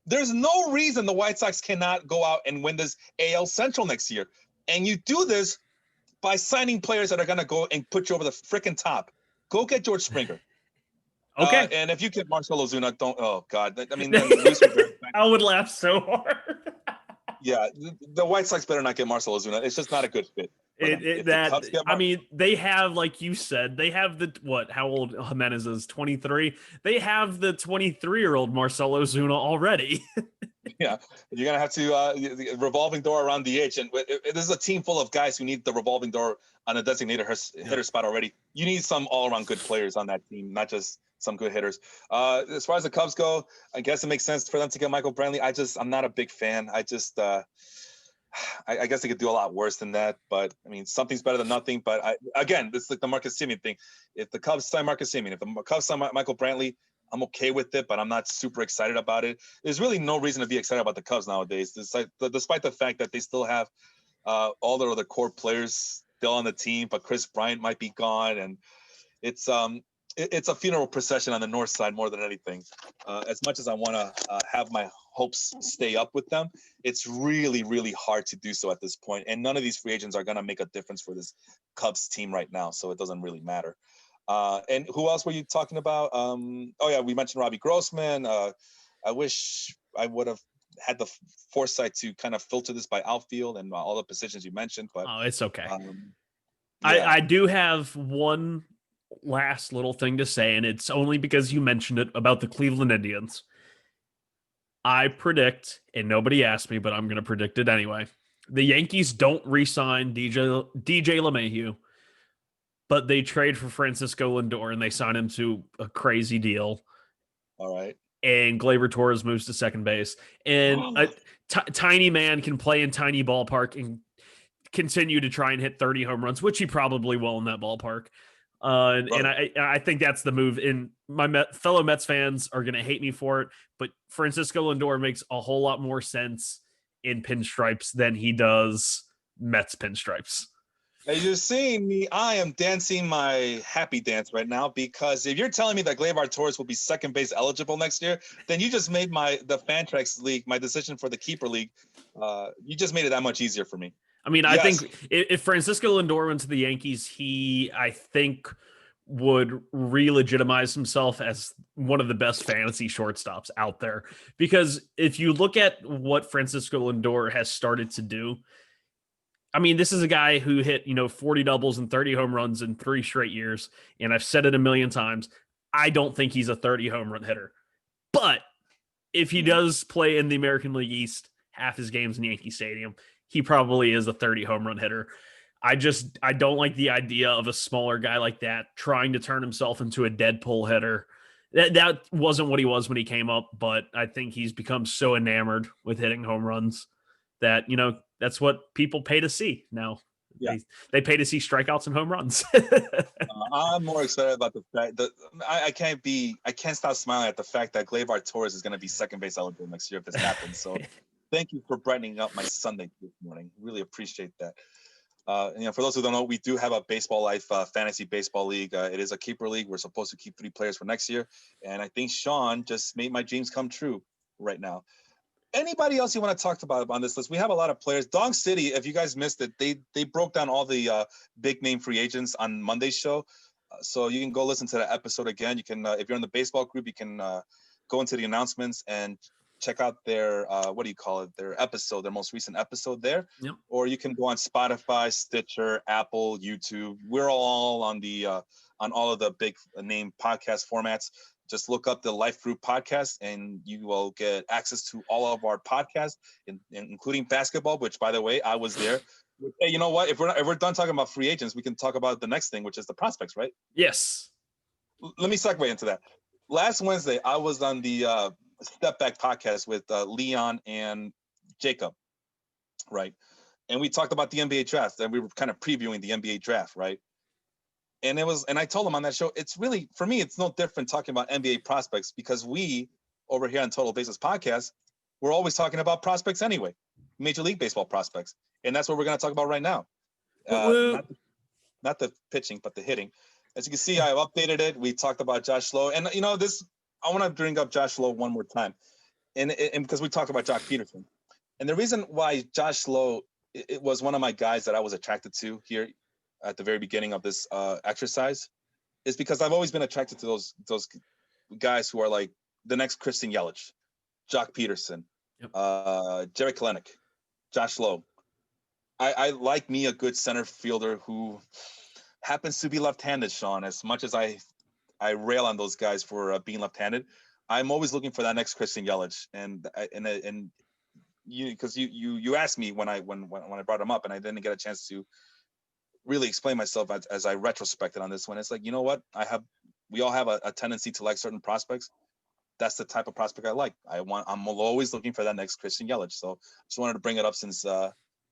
There's no reason the White Sox cannot go out and win this AL Central next year. And you do this by signing players that are going to go and put you over the freaking top. Go get George Springer. Okay. And if you get Marcell Ozuna, oh, God. I mean, I would laugh so hard. Yeah, the White Sox better not get Marcell Ozuna. It's just not a good fit. They have, like you said, they have how old Jimenez is, 23. They have the 23-year-old Marcell Ozuna already. Yeah, you're going to have to the revolving door around DH. And this is a team full of guys who need the revolving door on a designated hitter spot already. You need some all-around good players on that team, not just some good hitters. As far as the Cubs go, I guess it makes sense for them to get Michael Brantley. I'm not a big fan. I guess they could do a lot worse than that, but I mean, something's better than nothing. But again, it's like the Marcus Semien thing. If the Cubs sign Marcus Semien, if the Cubs sign Michael Brantley, I'm okay with it, but I'm not super excited about it. There's really no reason to be excited about the Cubs nowadays, despite the fact that they still have all their other core players still on the team, but Chris Bryant might be gone, and it's a funeral procession on the north side more than anything. As much as I want to have my hopes stay up with them, it's really, really hard to do so at this point. And none of these free agents are going to make a difference for this Cubs team right now, so it doesn't really matter. And who else were you talking about? We mentioned Robbie Grossman. I wish I would have had the foresight to kind of filter this by outfield and all the positions you mentioned. But it's okay. I do have one last little thing to say, and it's only because you mentioned it about the Cleveland Indians. I predict, and nobody asked me, but I'm going to predict it anyway. The Yankees don't re-sign DJ LeMahieu, but they trade for Francisco Lindor and they sign him to a crazy deal. All right. And Gleyber Torres moves to second base. And tiny man can play in tiny ballpark and continue to try and hit 30 home runs, which he probably will in that ballpark. And I think that's the move. And my fellow Mets fans are going to hate me for it, but Francisco Lindor makes a whole lot more sense in pinstripes than he does Mets pinstripes. As you're seeing me, I am dancing my happy dance right now, because if you're telling me that Gleyber Torres will be second base eligible next year, then you just made the Fantrax League, my decision for the keeper league, you just made it that much easier for me. I mean, Yes. I think if Francisco Lindor went to the Yankees, I think, would re-legitimize himself as one of the best fantasy shortstops out there. Because if you look at what Francisco Lindor has started to do, I mean, this is a guy who hit, 40 doubles and 30 home runs in 3 straight years. And I've said it a million times. I don't think he's a 30 home run hitter. But if he does play in the American League East, half his games in Yankee Stadium, he probably is a 30 home run hitter. I don't like the idea of a smaller guy like that trying to turn himself into a Deadpool hitter. That wasn't what he was when he came up, but I think he's become so enamored with hitting home runs that, that's what people pay to see now. Yeah. They pay to see strikeouts and home runs. I'm more excited about the fact that I can't stop smiling at the fact that Gleyber Torres is going to be second base eligible next year if this happens. So thank you for brightening up my Sunday this morning. Really appreciate that. For those who don't know, we do have a Baseball Life fantasy baseball league. It is a keeper league. We're supposed to keep 3 players for next year. And I think Sean just made my dreams come true right now. Anybody else you want to talk about on this list? We have a lot of players. Dong City, if you guys missed it, they broke down all the big name free agents on Monday's show. So you can go listen to that episode again. You can, if you're in the baseball group, you can go into the announcements and check out their their episode, their most recent episode there. Yep. Or you can go on Spotify, Stitcher, Apple, YouTube. We're all on on all of the big name podcast formats. Just look up the Life Group podcast and you will get access to all of our podcasts, including basketball, which, by the way, I was there. Hey, you know what? If we're done talking about free agents, we can talk about the next thing, which is the prospects, right? Yes. Let me segue into that. Last Wednesday, I was on the Step Back podcast with Leon and Jacob, right? And we talked about the NBA draft, and we were kind of previewing the NBA draft, right? And I told him on that show, it's really, for me, it's no different talking about NBA prospects, because we over here on Total Basis Podcast, we're always talking about prospects anyway, Major League Baseball prospects. And that's what we're going to talk about right now. Not the pitching, but the hitting. As you can see, I've updated it. We talked about Josh Lowe. And, I want to bring up Josh Lowe one more time. And because we talked about Jock Peterson. And the reason why Josh Lowe, it was one of my guys that I was attracted to here at the very beginning of this exercise, is because I've always been attracted to those guys who are like the next Christian Yelich, Jock Peterson, yep. Jerry Kelenic, Josh Lowe. I like me a good center fielder who happens to be left-handed, Sean. As much as I rail on those guys for being left-handed, I'm always looking for that next Christian Yelich. And you, because you asked me when I brought him up, and I didn't get a chance to really explain myself as I retrospected on this one. It's like, you know what? We all have a tendency to like certain prospects. That's the type of prospect I like. I'm always looking for that next Christian Yelich. So just wanted to bring it up since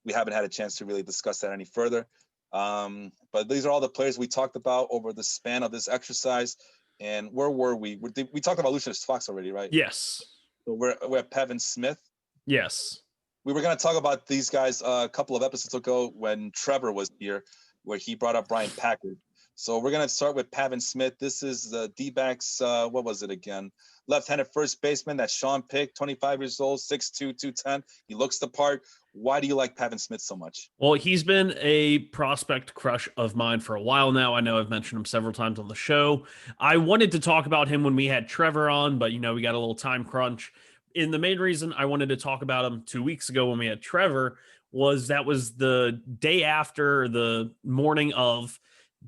we haven't had a chance to really discuss that any further. But these are all the players we talked about over the span of this exercise. And where were we? We talked about Lucius Fox already, right? Yes. So we're at Pevin Smith. Yes. We were going to talk about these guys a couple of episodes ago when Trevor was here, where he brought up Brian Packard. So we're going to start with Pavin Smith. This is the D-backs, what was it again? Left-handed first baseman that Sean picked, 25 years old, 6'2", 210. He looks the part. Why do you like Pavin Smith so much? Well, he's been a prospect crush of mine for a while now. I know I've mentioned him several times on the show. I wanted to talk about him when we had Trevor on, but, we got a little time crunch. And the main reason I wanted to talk about him 2 weeks ago when we had Trevor was the day after, the morning of,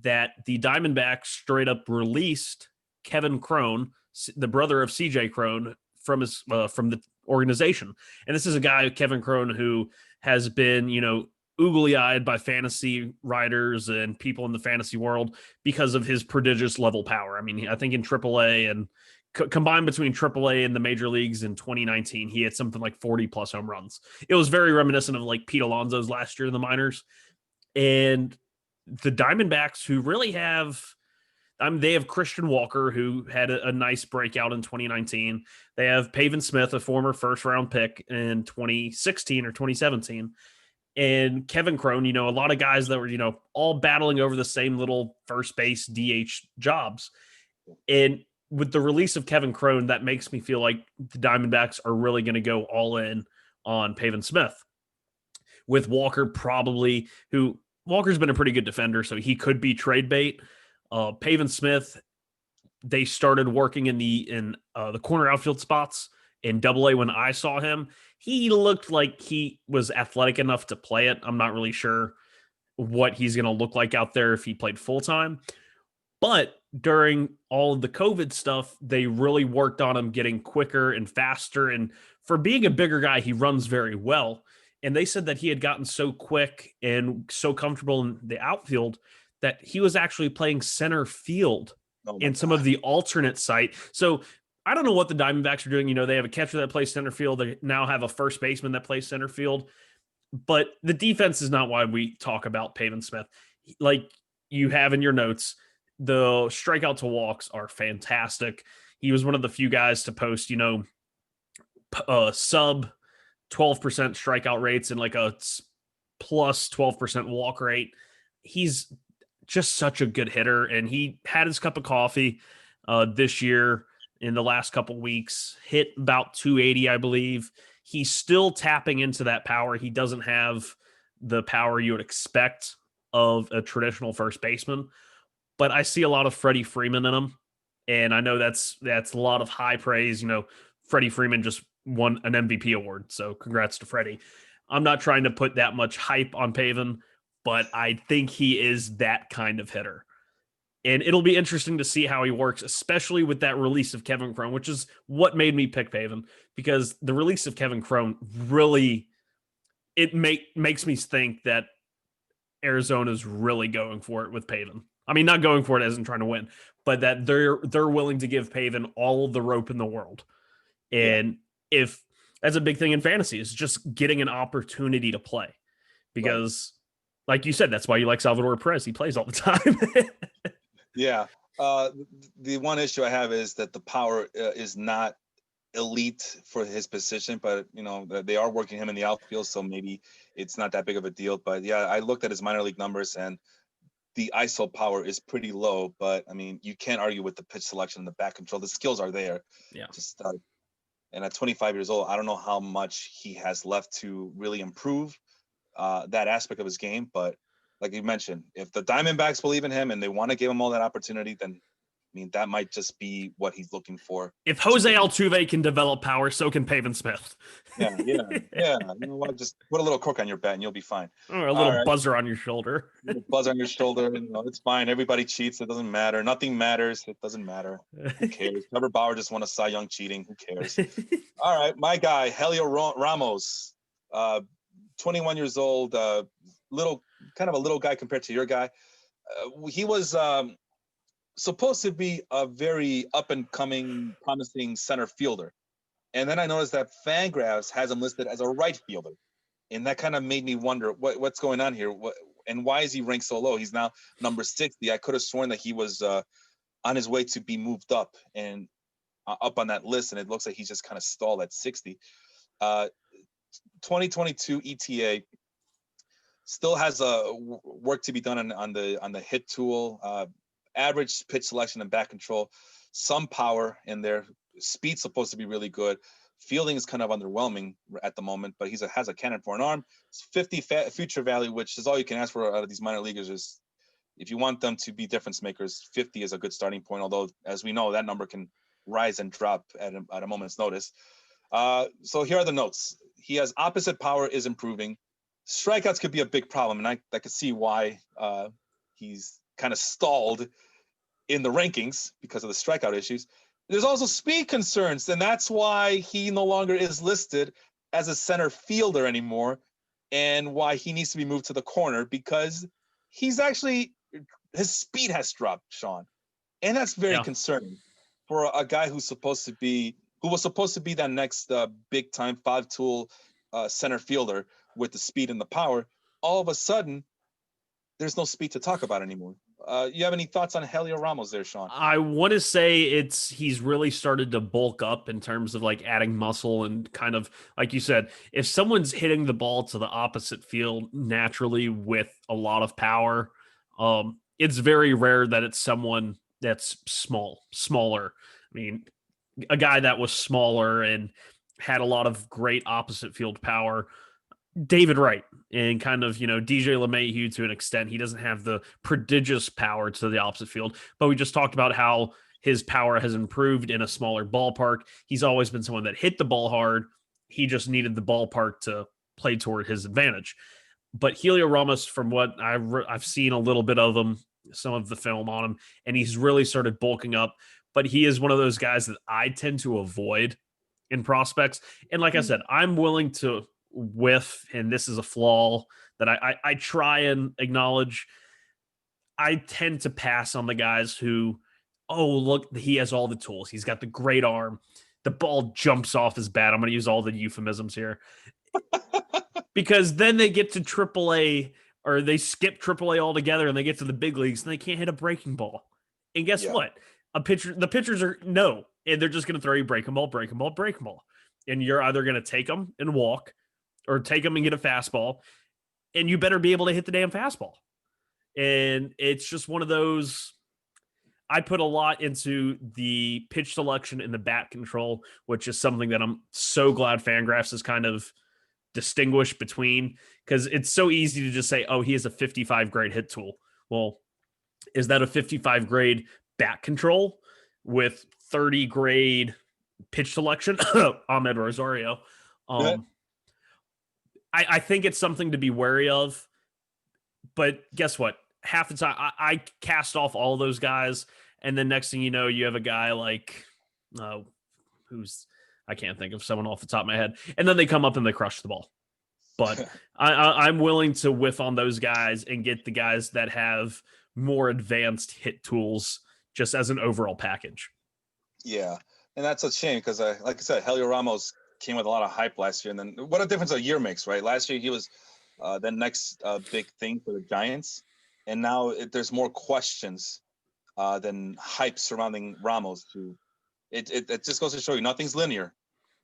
that the Diamondbacks straight up released Kevin Crone, the brother of CJ Crone, from the organization. And this is a guy, Kevin Crone, who has been, oogly-eyed by fantasy writers and people in the fantasy world because of his prodigious level power. I mean, I think in AAA and combined between AAA and the major leagues in 2019, he had something like 40 plus home runs. It was very reminiscent of like Pete Alonso's last year in the minors. And the Diamondbacks, who really have, they have Christian Walker, who had a nice breakout in 2019. They have Pavin Smith, a former first round pick in 2016 or 2017. And Kevin Crone, a lot of guys that were, all battling over the same little first base DH jobs. And with the release of Kevin Crone, that makes me feel like the Diamondbacks are really going to go all in on Pavin Smith. With Walker Walker's been a pretty good defender, so he could be trade bait. Pavin Smith, they started working in the corner outfield spots in Double-A when I saw him. He looked like he was athletic enough to play it. I'm not really sure what he's going to look like out there if he played full-time. But during all of the COVID stuff, they really worked on him getting quicker and faster. And for being a bigger guy, he runs very well. And they said that he had gotten so quick and so comfortable in the outfield that he was actually playing center field in some of the alternate site. So I don't know what the Diamondbacks are doing. They have a catcher that plays center field. They now have a first baseman that plays center field. But the defense is not why we talk about Pavin Smith. Like you have in your notes, the strikeout to walks are fantastic. He was one of the few guys to post, sub 12% strikeout rates and like a plus 12% walk rate. He's just such a good hitter, and he had his cup of coffee this year in the last couple weeks, hit about 280, I believe. He's still tapping into that power. He doesn't have the power you would expect of a traditional first baseman, but I see a lot of Freddie Freeman in him, and I know that's a lot of high praise. Freddie Freeman just won an MVP award, so congrats to Freddie. I'm not trying to put that much hype on Pavin, but I think he is that kind of hitter. And it'll be interesting to see how he works, especially with that release of Kevin Crone, which is what made me pick Pavin, because the release of Kevin Crone really, makes me think that Arizona's really going for it with Pavin. I mean, not going for it as in trying to win, but that they're willing to give Pavin all of the rope in the world. And if that's a big thing in fantasy, is just getting an opportunity to play. Because like you said, that's why you like Salvador Perez. He plays all the time. Yeah. The one issue I have is that the power is not elite for his position, but they are working him in the outfield, so maybe it's not that big of a deal. But yeah, I looked at his minor league numbers, and the ISO power is pretty low, but I mean, you can't argue with the pitch selection and the back control. The skills are there. Yeah. And at 25 years old, I don't know how much he has left to really improve that aspect of his game. But like you mentioned, if the Diamondbacks believe in him and they want to give him all that opportunity, then that might just be what he's looking for. If Jose Altuve can develop power, so can Pavin Smith. Yeah. You know what? Just put a little cork on your bat and you'll be fine. Or a little buzzer on your shoulder. Buzz on your shoulder. It's fine. Everybody cheats. It doesn't matter. Nothing matters. It doesn't matter. Who cares? Trevor Bauer just won a Cy Young cheating. Who cares? All right. My guy, Helio Ramos, 21 years old, kind of a little guy compared to your guy. He was supposed to be a very up-and-coming, promising center fielder. And then I noticed that Fangraphs has him listed as a right fielder. And that kind of made me wonder what's going on here. And why is he ranked so low? He's now number 60. I could have sworn that he was on his way to be moved up and up on that list. And it looks like he's just kind of stalled at 60. 2022 ETA still has work to be done on the hit tool. Average pitch selection and back control, some power in there. Speed's supposed to be really good. Fielding is kind of underwhelming at the moment, but has a cannon for an arm. It's 50 future value, which is all you can ask for out of these minor leaguers. Is if you want them to be difference makers, 50 is a good starting point. Although, as we know, that number can rise and drop at a moment's notice. So here are the notes. He has opposite power, is improving. Strikeouts could be a big problem, and I could see why he's kind of stalled in the rankings because of the strikeout issues. There's also speed concerns, and that's why he no longer is listed as a center fielder anymore, and why he needs to be moved to the corner, because his speed has dropped, Sean, and that's very concerning. for a guy who was supposed to be that next big time 5-tool center fielder with the speed and the power, all of a sudden there's no speed to talk about anymore. You have any thoughts on Heliot Ramos there, Sean? I want to say he's really started to bulk up in terms of like adding muscle and kind of like you said, if someone's hitting the ball to the opposite field naturally with a lot of power, it's very rare that it's someone that's smaller. I mean, a guy that was smaller and had a lot of great opposite field power. David Wright and kind of, DJ LeMahieu to an extent. He doesn't have the prodigious power to the opposite field, but we just talked about how his power has improved in a smaller ballpark. He's always been someone that hit the ball hard. He just needed the ballpark to play toward his advantage. But Heliot Ramos, from what I've seen a little bit of him, some of the film on him, and he's really started bulking up. But he is one of those guys that I tend to avoid in prospects. And like I said, I'm willing to whiff, and this is a flaw that I try and acknowledge. I tend to pass on the guys who, oh, look, he has all the tools. He's got the great arm. The ball jumps off his bat. I'm going to use all the euphemisms here. Because then they get to AAA or they skip AAA altogether and they get to the big leagues and they can't hit a breaking ball. And guess what? The pitchers are no, and they're just going to throw you breaking ball. And you're either going to take them and walk or take them and get a fastball, and you better be able to hit the damn fastball. And it's just one of those. I put a lot into the pitch selection and the bat control, which is something that I'm so glad Fangraphs is kind of distinguished between, because it's so easy to just say, oh, he has a 55 grade hit tool. Well, is that a 55 grade bat control with 30 grade pitch selection? Ahmed Rosario. I think it's something to be wary of, but guess what? Half the time I cast off all those guys, and then next thing you know, you have a guy like I can't think of someone off the top of my head, and then they come up and they crush the ball. But I'm willing to whiff on those guys and get the guys that have more advanced hit tools just as an overall package. Yeah, and that's a shame because, like I said, Heliot Ramos came with a lot of hype last year, and then what a difference a year makes, right? Last year he was the next big thing for the Giants, and now there's more questions than hype surrounding Ramos. It just goes to show you nothing's linear.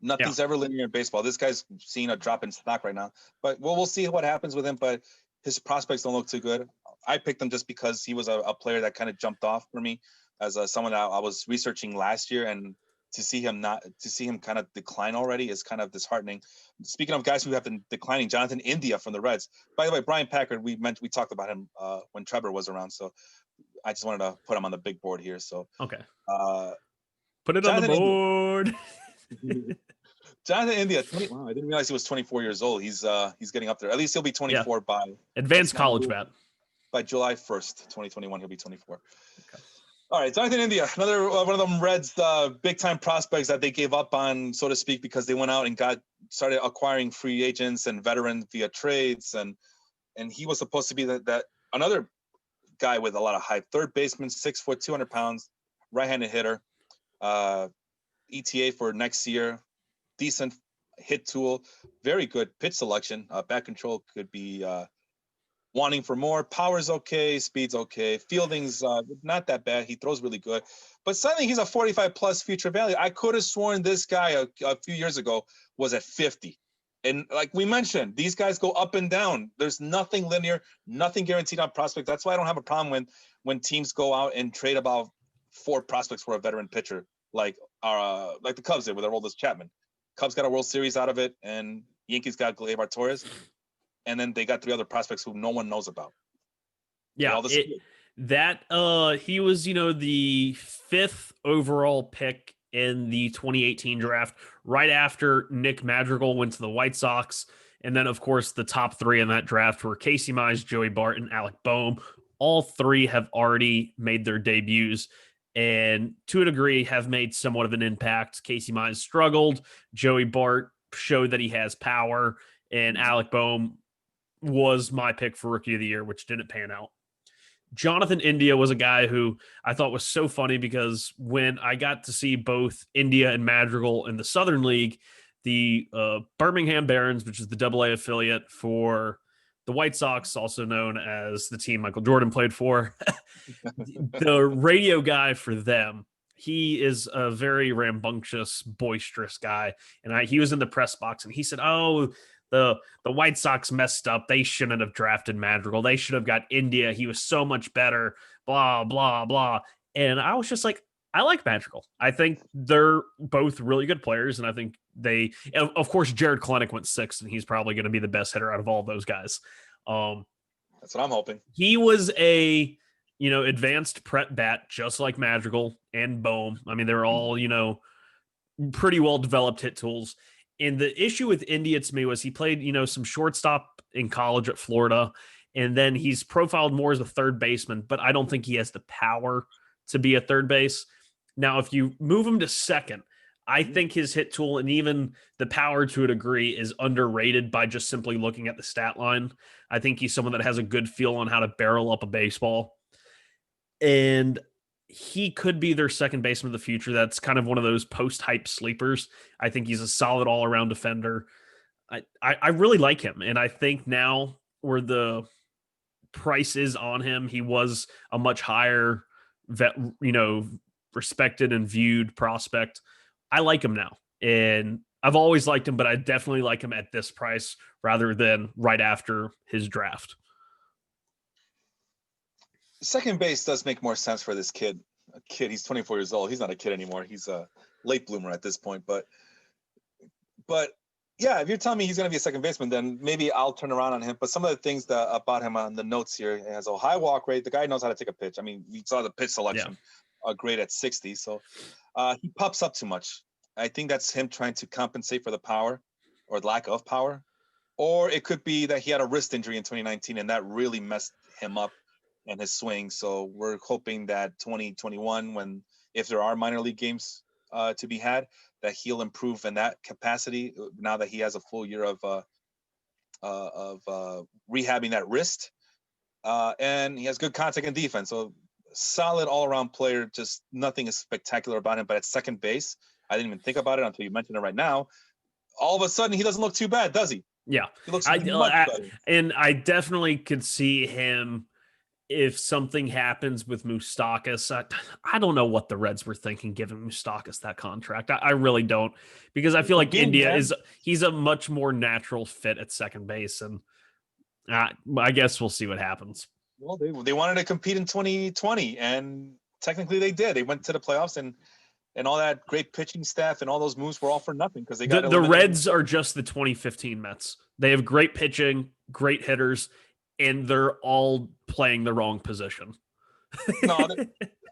Nothing's ever linear in baseball. This guy's seeing a drop in stock right now, but we'll see what happens with him. But his prospects don't look too good. I picked him just because he was a player that kind of jumped off for me as someone that I was researching last year, and to see him kind of decline already is kind of disheartening. Speaking of guys who have been declining, Jonathan India from the Reds. By the way, Brian Packard, we talked about him when Trevor was around, so I just wanted to put him on the big board here. So okay, put it Jonathan on the board. Jonathan India, wow, I didn't realize he was 24 years old. He's getting up there. At least he'll be 24 by advanced college bat. By July 1st, 2021, he'll be 24. Okay. All right, Jonathan India, another one of them Reds big time prospects that they gave up on, so to speak, because they went out and started acquiring free agents and veterans via trades, and he was supposed to be that another guy with a lot of hype. Third baseman, 6 foot, 200 pounds, right-handed hitter, ETA for next year. Decent hit tool, very good pitch selection. Bat control could be wanting for more. Power's okay, speed's okay, fielding's not that bad. He throws really good, but suddenly he's a 45 plus future value. I could have sworn this guy a few years ago was at 50. And like we mentioned, these guys go up and down. There's nothing linear, nothing guaranteed on prospect. That's why I don't have a problem when teams go out and trade about 4 prospects for a veteran pitcher, like the Cubs did with Aroldis Chapman. Cubs got a World Series out of it, and Yankees got Gleyber Torres, and then they got 3 other prospects who no one knows about. Yeah, he was, the 5th overall pick in the 2018 draft, right after Nick Madrigal went to the White Sox, and then of course the top 3 in that draft were Casey Mize, Joey Bart, and Alec Boehm. All 3 have already made their debuts, and to a degree have made somewhat of an impact. Casey Mize struggled. Joey Bart showed that he has power, and Alec Boehm was my pick for Rookie of the Year, which didn't pan out. Jonathan India was a guy who I thought was so funny because when I got to see both India and Madrigal in the Southern League, the Birmingham Barons, which is the AA affiliate for the White Sox, also known as the team Michael Jordan played for, the radio guy for them, he is a very rambunctious, boisterous guy. And he was in the press box and he said, "Oh, the White Sox messed up. They shouldn't have drafted Madrigal. They should have got India. He was so much better, blah, blah, blah." And I was just like, I like Madrigal. I think they're both really good players. And I think of course, Jared Kalenic went sixth, and he's probably going to be the best hitter out of all of those guys. That's what I'm hoping. He was a, advanced prep bat, just like Madrigal and Bohm. I mean, they're all, pretty well developed hit tools. And the issue with India to me was he played, some shortstop in college at Florida, and then he's profiled more as a third baseman, but I don't think he has the power to be a third base. Now, if you move him to second, I think his hit tool and even the power to a degree is underrated by just simply looking at the stat line. I think he's someone that has a good feel on how to barrel up a baseball. And he could be their second baseman of the future. That's kind of one of those post-hype sleepers. I think he's a solid all-around defender. I really like him. And I think now where the price is on him, he was a much higher, respected and viewed prospect. I like him now. And I've always liked him, but I definitely like him at this price rather than right after his draft. Second base does make more sense for this kid. He's 24 years old. He's not a kid anymore. He's a late bloomer at this point. But yeah, if you're telling me he's going to be a second baseman, then maybe I'll turn around on him. But some of the things about him on the notes here, he has a high walk rate. The guy knows how to take a pitch. I mean, we saw the pitch selection, great at 60. So he pops up too much. I think that's him trying to compensate for the power or lack of power. Or it could be that he had a wrist injury in 2019 and that really messed him up and his swing. So we're hoping that 2021, if there are minor league games to be had, that he'll improve in that capacity now that he has a full year of rehabbing that wrist. And he has good contact and defense. So solid all-around player, just nothing is spectacular about him. But at second base, I didn't even think about it until you mentioned it right now. All of a sudden, he doesn't look too bad, does he? Yeah. He looks much better. And I definitely could see him if something happens with Moustakas. I don't know what the Reds were thinking giving Moustakas that contract. I really don't, because I feel like he's a much more natural fit at second base. And I guess we'll see what happens. Well, they wanted to compete in 2020, and technically they did. They went to the playoffs, and all that great pitching staff and all those moves were all for nothing because they got the Reds are just the 2015 Mets. They have great pitching, great hitters, and they're all playing the wrong position. No,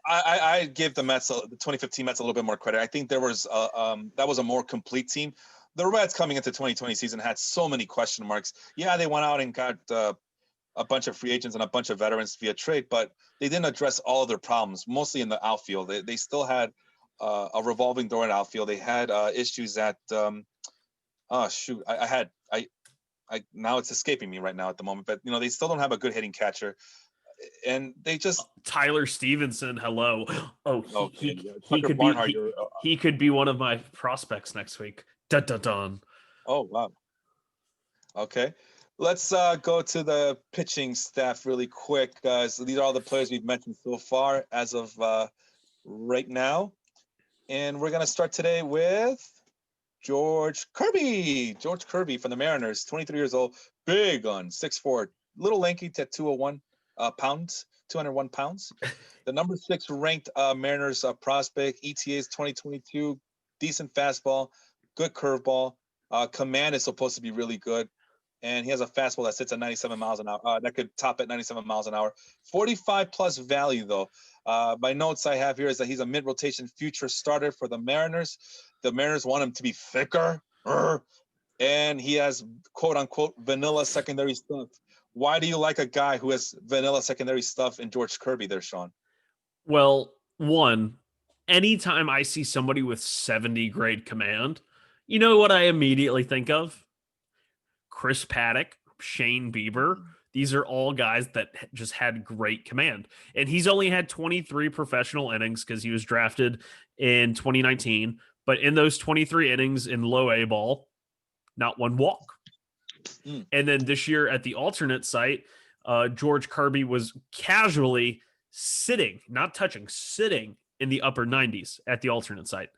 I give the 2015 Mets a little bit more credit. I think there was that was a more complete team. The Reds coming into 2020 season had so many question marks. Yeah, they went out and got a bunch of free agents and a bunch of veterans via trade, but they didn't address all of their problems, mostly in the outfield. They still had a revolving door in outfield. They had issues at now it's escaping me right now at the moment, but they still don't have a good hitting catcher, and they just Tyler Stevenson. Hello. He could be one of my prospects next week. Dun, dun, dun. Oh wow. Okay, let's go to the pitching staff really quick. So these are all the players we've mentioned so far as of right now. And we're going to start today with George Kirby. George Kirby from the Mariners, 23 years old, big on 6'4", little lanky at 201 pounds, 201 pounds. The number 6 ranked Mariners prospect, ETA's 2022, decent fastball, good curveball. Command is supposed to be really good. And he has a fastball that sits at 97 miles an hour. That could top at 97 miles an hour. 45 plus value, though. My notes I have here is that he's a mid-rotation future starter for the Mariners. The Mariners want him to be thicker. And he has, quote-unquote, vanilla secondary stuff. Why do you like a guy who has vanilla secondary stuff in George Kirby there, Sean? Well, one, anytime I see somebody with 70 grade command, you know what I immediately think of? Chris Paddock, Shane Bieber. These are all guys that just had great command. And he's only had 23 professional innings because he was drafted in 2019. But in those 23 innings in low A ball, not one walk. And then this year at the alternate site, George Kirby was casually sitting, not touching, sitting in the upper 90s at the alternate site.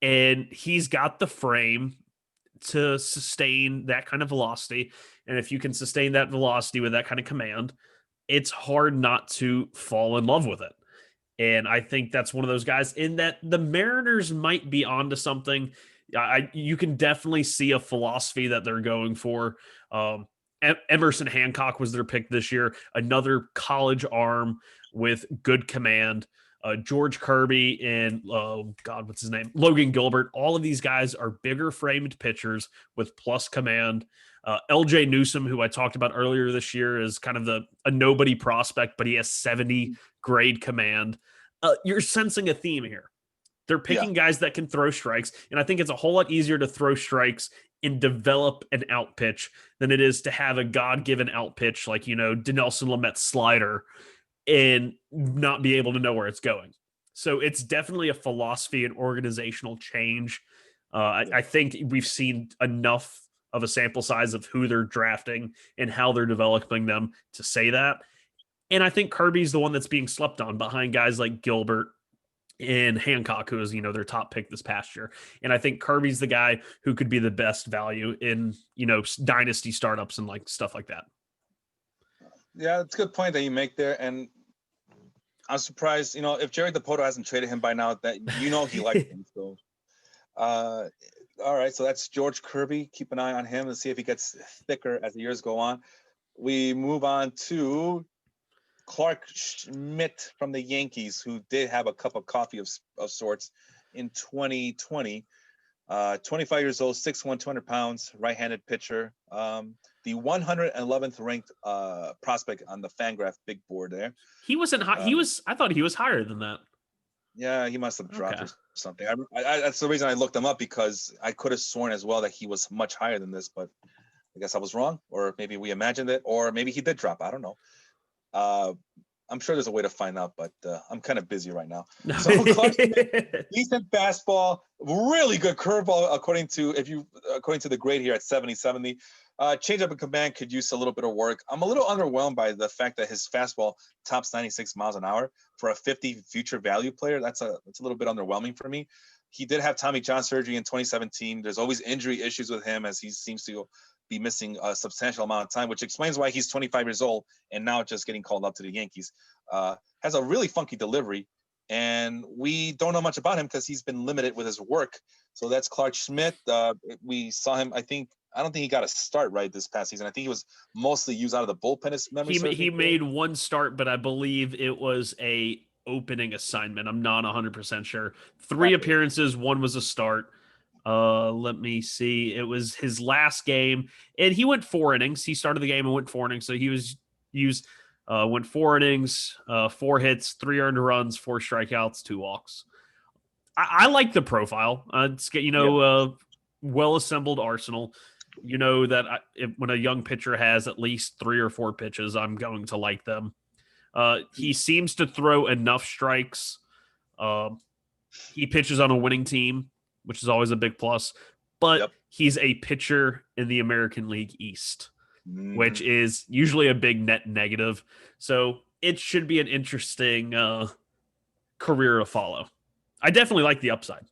And he's got the frame to sustain that kind of velocity. And if you can sustain that velocity with that kind of command, it's hard not to fall in love with it. And I think that's one of those guys in that the Mariners might be onto something. You can definitely see a philosophy that they're going for. Emerson Hancock was their pick this year, another college arm with good command. George Kirby and what's his name? Logan Gilbert. All of these guys are bigger framed pitchers with plus command. LJ Newsome, who I talked about earlier this year, is kind of a nobody prospect, but he has 70 grade command. You're sensing a theme here. They're picking guys that can throw strikes, and I think it's a whole lot easier to throw strikes and develop an out pitch than it is to have a God-given out pitch like, Dinelson Lamet's slider and not be able to know where it's going. So it's definitely a philosophy and organizational change. I think we've seen enough of a sample size of who they're drafting and how they're developing them to say that. And I think Kirby's the one that's being slept on behind guys like Gilbert and Hancock, who is, their top pick this past year. And I think Kirby's the guy who could be the best value in, dynasty startups and like stuff like that. Yeah, it's a good point that you make there. And I'm surprised, if Jerry DePoto hasn't traded him by now, that he likes him. So, all right. So that's George Kirby. Keep an eye on him and see if he gets thicker as the years go on. We move on to Clark Schmidt from the Yankees, who did have a cup of coffee of sorts in 2020. 25 years old, 6'1", 200 pounds, right-handed pitcher. The 111th ranked prospect on the Fangraph big board there. He wasn't high. I thought he was higher than that. Yeah, he must have dropped or something. That's the reason I looked him up, because I could have sworn as well that he was much higher than this, but I guess I was wrong, or maybe we imagined it, or maybe he did drop. I don't know. I'm sure there's a way to find out, but I'm kind of busy right now. So Clark Schmidt, decent fastball, really good curveball according to the grade here at 70. Changeup and command could use a little bit of work. I'm a little underwhelmed by the fact that his fastball tops 96 miles an hour for a 50 future value player. That's a little bit underwhelming for me. He did have Tommy John surgery in 2017. There's always injury issues with him, as he seems to be missing a substantial amount of time, which explains why he's 25 years old and now just getting called up to the Yankees. Has a really funky delivery, and we don't know much about him because he's been limited with his work. So that's Clark Schmidt. We saw him, I don't think he got a start right this past season. I think he was mostly used out of the bullpen. He made one start, but I believe it was a opening assignment. I'm not 100% sure. Three appearances, one was a start. Let me see. It was his last game, and he went 4 innings. He started the game and went 4 innings. So he was used, went 4 innings, 4 hits, 3 earned runs, 4 strikeouts, 2 walks. I like the profile. It's well-assembled arsenal. That when a young pitcher has at least 3 or 4 pitches, I'm going to like them. He seems to throw enough strikes. He pitches on a winning team, which is always a big plus. But he's a pitcher in the American League East, which is usually a big net negative. So it should be an interesting career to follow. I definitely like the upside.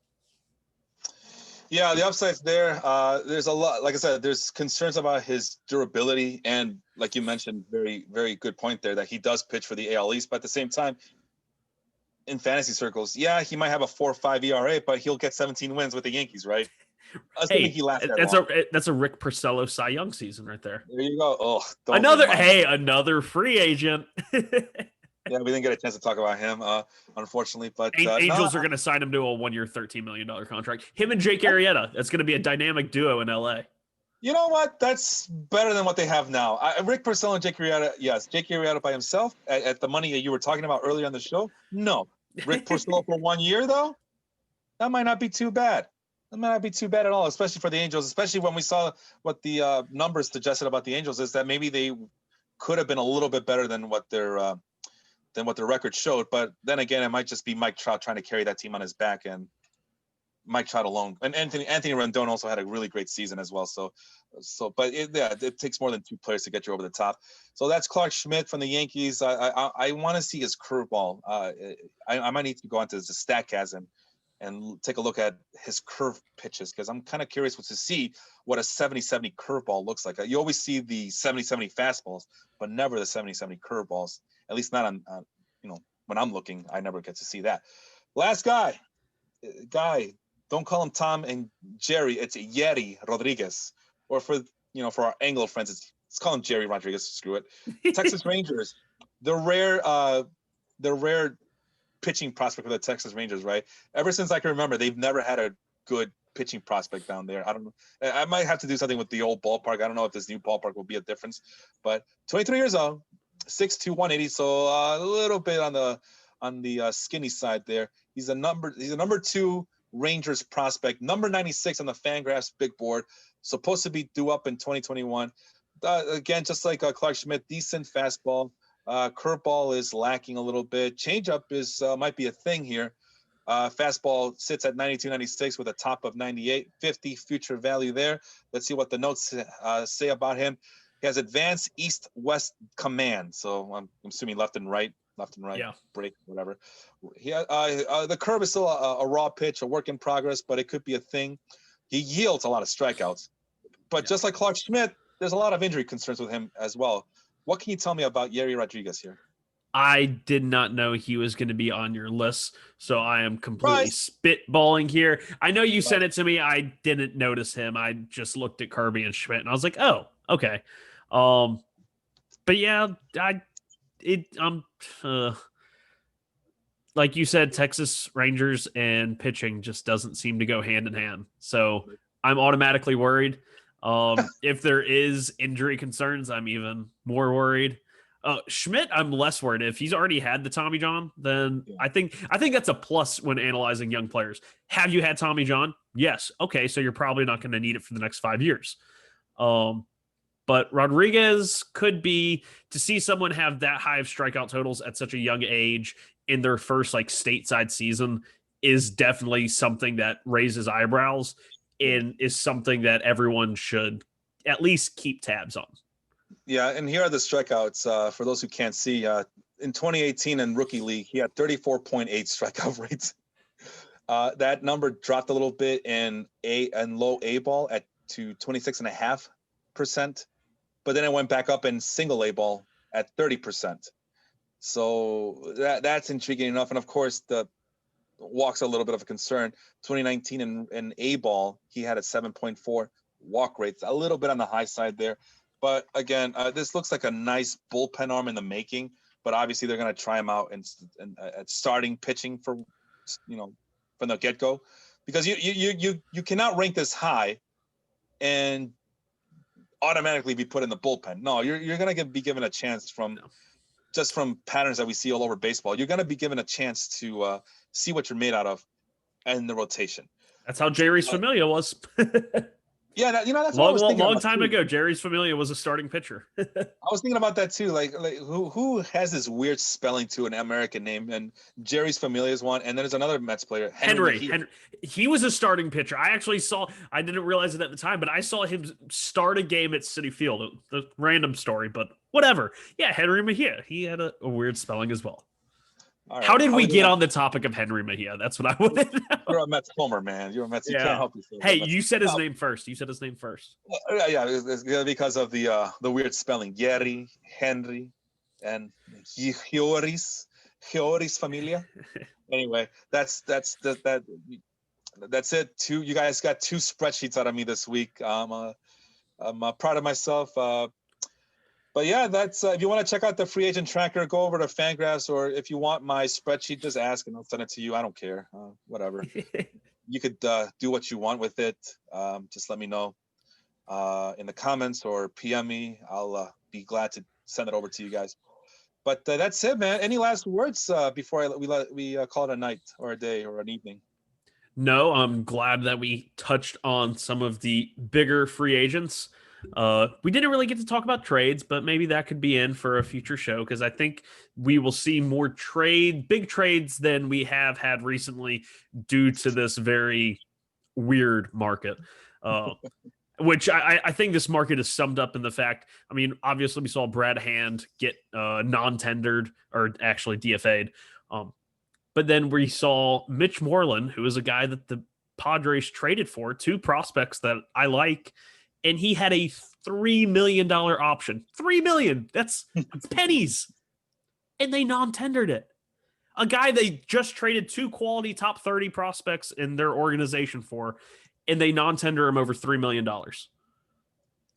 Yeah, the upside's there. There's a lot, like I said, there's concerns about his durability. And like you mentioned, very, very good point there, that he does pitch for the AL East. But at the same time, in fantasy circles, he might have a 4.5 ERA, but he'll get 17 wins with the Yankees, right? He that's a Rick Porcello Cy Young season right there. There you go. Oh, another free agent. Yeah, we didn't get a chance to talk about him, unfortunately. But Angels are going to sign him to a 1-year, $13 million contract. Him and Jake Arrieta. That's going to be a dynamic duo in LA. You know what? That's better than what they have now. Rick Porcello and Jake Arrieta, yes. Jake Arrieta by himself at the money that you were talking about earlier on the show? No. Rick Porcello for 1 year, though? That might not be too bad. That might not be too bad at all, especially for the Angels, especially when we saw what the numbers suggested about the Angels is that maybe they could have been a little bit better than what their record showed. But then again, it might just be Mike Trout trying to carry that team on his back, and Mike Trout alone. And Anthony Rendon also had a really great season as well. But it takes more than two players to get you over the top. So that's Clark Schmidt from the Yankees. I want to see his curveball. I might need to go onto the Statcast and take a look at his curve pitches, because I'm kind of curious to see what a 70-70 curveball looks like. You always see the 70-70 fastballs, but never the 70-70 curveballs. At least not on when I'm looking, I never get to see that. Last guy, don't call him Tom and Jerry. It's Yeri Rodriguez, or for our Anglo friends, let's call him Jerry Rodriguez. Screw it. Texas Rangers, the rare pitching prospect for the Texas Rangers, right? Ever since I can remember, they've never had a good pitching prospect down there. I don't know. I might have to do something with the old ballpark. I don't know if this new ballpark will be a difference, but 23 years old, 6'2", 180, so a little bit on the skinny side there. He's a number 2 Rangers prospect, number 96 on the Fangraphs big board, supposed to be due up in 2021. Again, just like Clark Schmidt, decent fastball. Curveball is lacking a little bit. Changeup is might be a thing here. Fastball sits at 92, 96 with a top of 98, 50 future value there. Let's see what the notes say about him. He has advanced east-west command, so I'm assuming left and right, yeah. Break, whatever. The curve is still a raw pitch, a work in progress, but it could be a thing. He yields a lot of strikeouts. But just like Clark Schmidt, there's a lot of injury concerns with him as well. What can you tell me about Yeri Rodriguez here? I did not know he was going to be on your list, so I am completely spitballing here. I know you sent it to me. I didn't notice him. I just looked at Kirby and Schmidt, and I was like, oh, okay. But yeah, like you said, Texas Rangers and pitching just doesn't seem to go hand in hand. So I'm automatically worried. If there is injury concerns, I'm even more worried. Schmidt, I'm less worried. If he's already had the Tommy John, then I think that's a plus when analyzing young players. Have you had Tommy John? Yes. Okay, so you're probably not going to need it for the next 5 years. But Rodriguez could be, to see someone have that high of strikeout totals at such a young age in their first stateside season is definitely something that raises eyebrows and is something that everyone should at least keep tabs on. Yeah, and here are the strikeouts for those who can't see. In 2018 in Rookie League, he had 34.8 strikeout rates. That number dropped a little bit in low A ball to 26.5%, but then it went back up in single A ball at 30%. So that's intriguing enough. And of course, the walks are a little bit of a concern. 2019 in A ball, he had a 7.4 walk rate, a little bit on the high side there. But again, this looks like a nice bullpen arm in the making. But obviously, they're going to try him out and at starting pitching from the get go, because you cannot rank this high and automatically be put in the bullpen. No, you're going to be given a chance just from patterns that we see all over baseball. You're going to be given a chance to see what you're made out of in the rotation. That's how Jerry's Familia was. Yeah, that's long time ago. Jerry's Familia was a starting pitcher. I was thinking about that too. Like who has this weird spelling to an American name? And Jerry's Familia is one. And then there's another Mets player, Henry. He was a starting pitcher. I didn't realize it at the time, but I saw him start a game at Citi Field. A random story, but whatever. Yeah, Henry Mejia. He had a weird spelling as well. Right. How did we get on the topic of Henry Mejia? That's what I wanted to know. You're a Mets homer, man. You're a Mets. You can't help yourself. Hey, you said his name first. Yeah, it's because of the weird spelling. Yeri, Henry, and Hioris Familia. Anyway, that's it. You guys got 2 spreadsheets out of me this week. I'm proud of myself. But yeah, that's if you want to check out the free agent tracker, go over to Fangraphs, or if you want my spreadsheet, just ask and I'll send it to you. I don't care, whatever. You could do what you want with it. Just let me know in the comments or PM me. I'll be glad to send it over to you guys. But that's it, man. Any last words before we call it a night or a day or an evening? No, I'm glad that we touched on some of the bigger free agents. We didn't really get to talk about trades, but maybe that could be in for a future show because I think we will see more big trades than we have had recently due to this very weird market. Which I think this market is summed up in the fact, I mean, obviously we saw Brad Hand get non-tendered or actually DFA'd. But then we saw Mitch Moreland, who is a guy that the Padres traded for, two prospects that I like, and he had a $3 million option. $3 million. That's pennies. And they non-tendered it. A guy they just traded two quality top 30 prospects in their organization for, and they non-tender him over $3 million.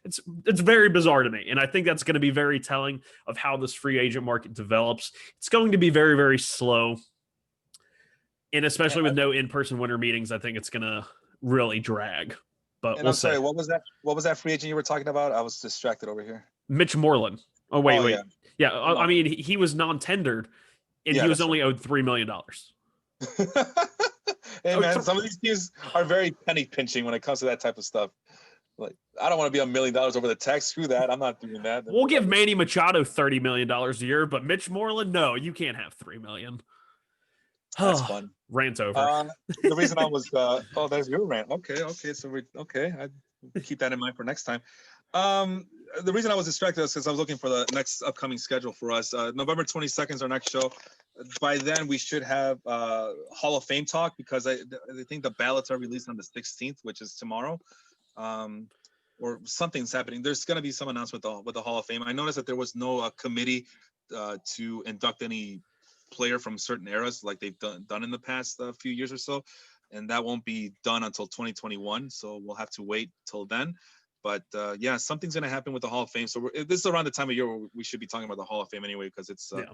It's very bizarre to me, and I think that's going to be very telling of how this free agent market develops. It's going to be very, very slow, and especially with no in-person winter meetings, I think it's going to really drag. But And I'm sorry, what was that? What was that free agent you were talking about? I was distracted over here. Mitch Moreland. Oh wait. Yeah. I mean, he was non-tendered, and he was only owed $3 million. Hey man, some of these teams are very penny pinching when it comes to that type of stuff. Like, I don't want to be $1 million over the tax. Screw that. I'm not doing that. We'll give Manny Machado $30 million a year, but Mitch Moreland, no, you can't have $3 million. That's fun. Rant's over. The reason I was there's your rant. Okay. So I keep that in mind for next time. The reason I was distracted is because I was looking for the next upcoming schedule for us. November 22nd is our next show. By then we should have Hall of Fame talk because I think the ballots are released on the 16th, which is tomorrow. Or something's happening. There's going to be some announcement with the Hall of Fame. I noticed that there was no committee to induct any player from certain eras like they've done in the past few years or so, and that won't be done until 2021. So we'll have to wait till then. But yeah, something's going to happen with the Hall of Fame. So this is around the time of year where we should be talking about the Hall of Fame anyway, because it's going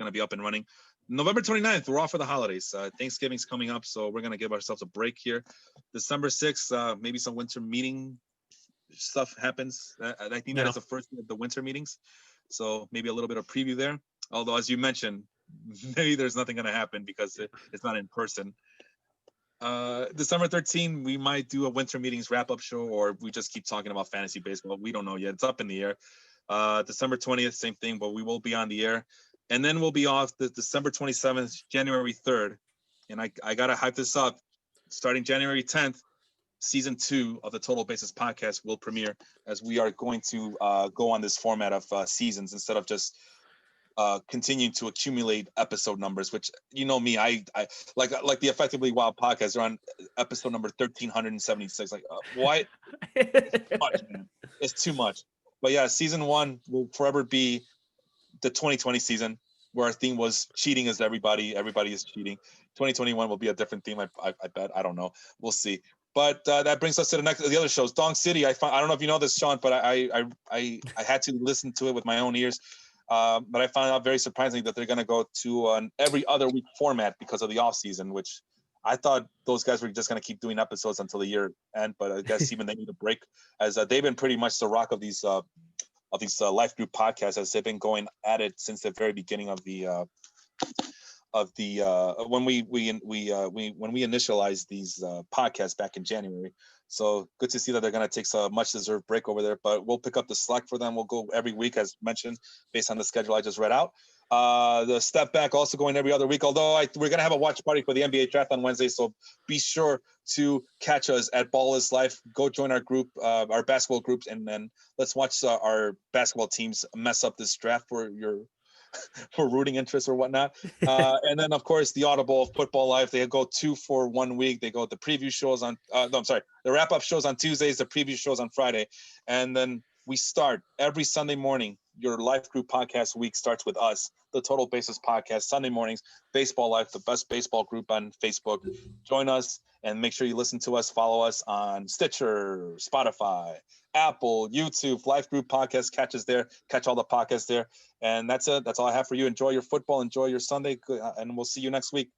to be up and running. November 29th, we're off for the holidays. Thanksgiving's coming up, so we're going to give ourselves a break here. December 6th, maybe some winter meeting stuff happens. I think that is the first of the winter meetings. So maybe a little bit of preview there. Although, as you mentioned, maybe there's nothing going to happen because it's not in person. December 13th, we might do a winter meetings wrap-up show, or we just keep talking about fantasy baseball. We don't know yet. It's up in the air. December 20th, same thing, but we will be on the air. And then we'll be off the December 27th, January 3rd. And I got to hype this up. Starting January 10th, season 2 of the Total Bases podcast will premiere, as we are going to go on this format of seasons instead of just continuing to accumulate episode numbers, which, you know me, I like the Effectively Wild podcast. They're on episode number 1376. Like, what? It's too much, man. It's too much. But yeah, season 1 will forever be the 2020 season, where our theme was cheating is everybody is cheating. 2021 will be a different theme. I bet. I don't know. We'll see. But that brings us to the other shows. Dong City. I don't know if you know this, Sean, but I had to listen to it with my own ears. But I found out very surprisingly that they're going to go to an every other week format because of the off season, which I thought those guys were just going to keep doing episodes until the year end. But I guess even they need a break, as they've been pretty much the rock of these life group podcasts, as they've been going at it since the very beginning of the when we initialized these podcasts back in January. So good to see that they're going to take a much deserved break over there, but we'll pick up the slack for them. We'll go every week, as mentioned, based on the schedule I just read out. The Step Back also going every other week, although we're going to have a watch party for the NBA draft on Wednesday. So be sure to catch us at Ball is Life. Go join our group, our basketball groups, and then let's watch our basketball teams mess up this draft for rooting interest or whatnot. And then, of course, the Audible of Football Life. They go 2 for 1 week. They go the preview shows on the wrap-up shows on Tuesdays, the preview shows on Friday. And then we start every Sunday morning. Your Life Group podcast week starts with us, the Total Bases podcast, Sunday mornings, Baseball Life, the best baseball group on Facebook. Join us and make sure you listen to us. Follow us on Stitcher, Spotify, Apple, YouTube, Life Group podcast. Catch us there. Catch all the podcasts there. And that's it. That's all I have for you. Enjoy your football. Enjoy your Sunday. And we'll see you next week.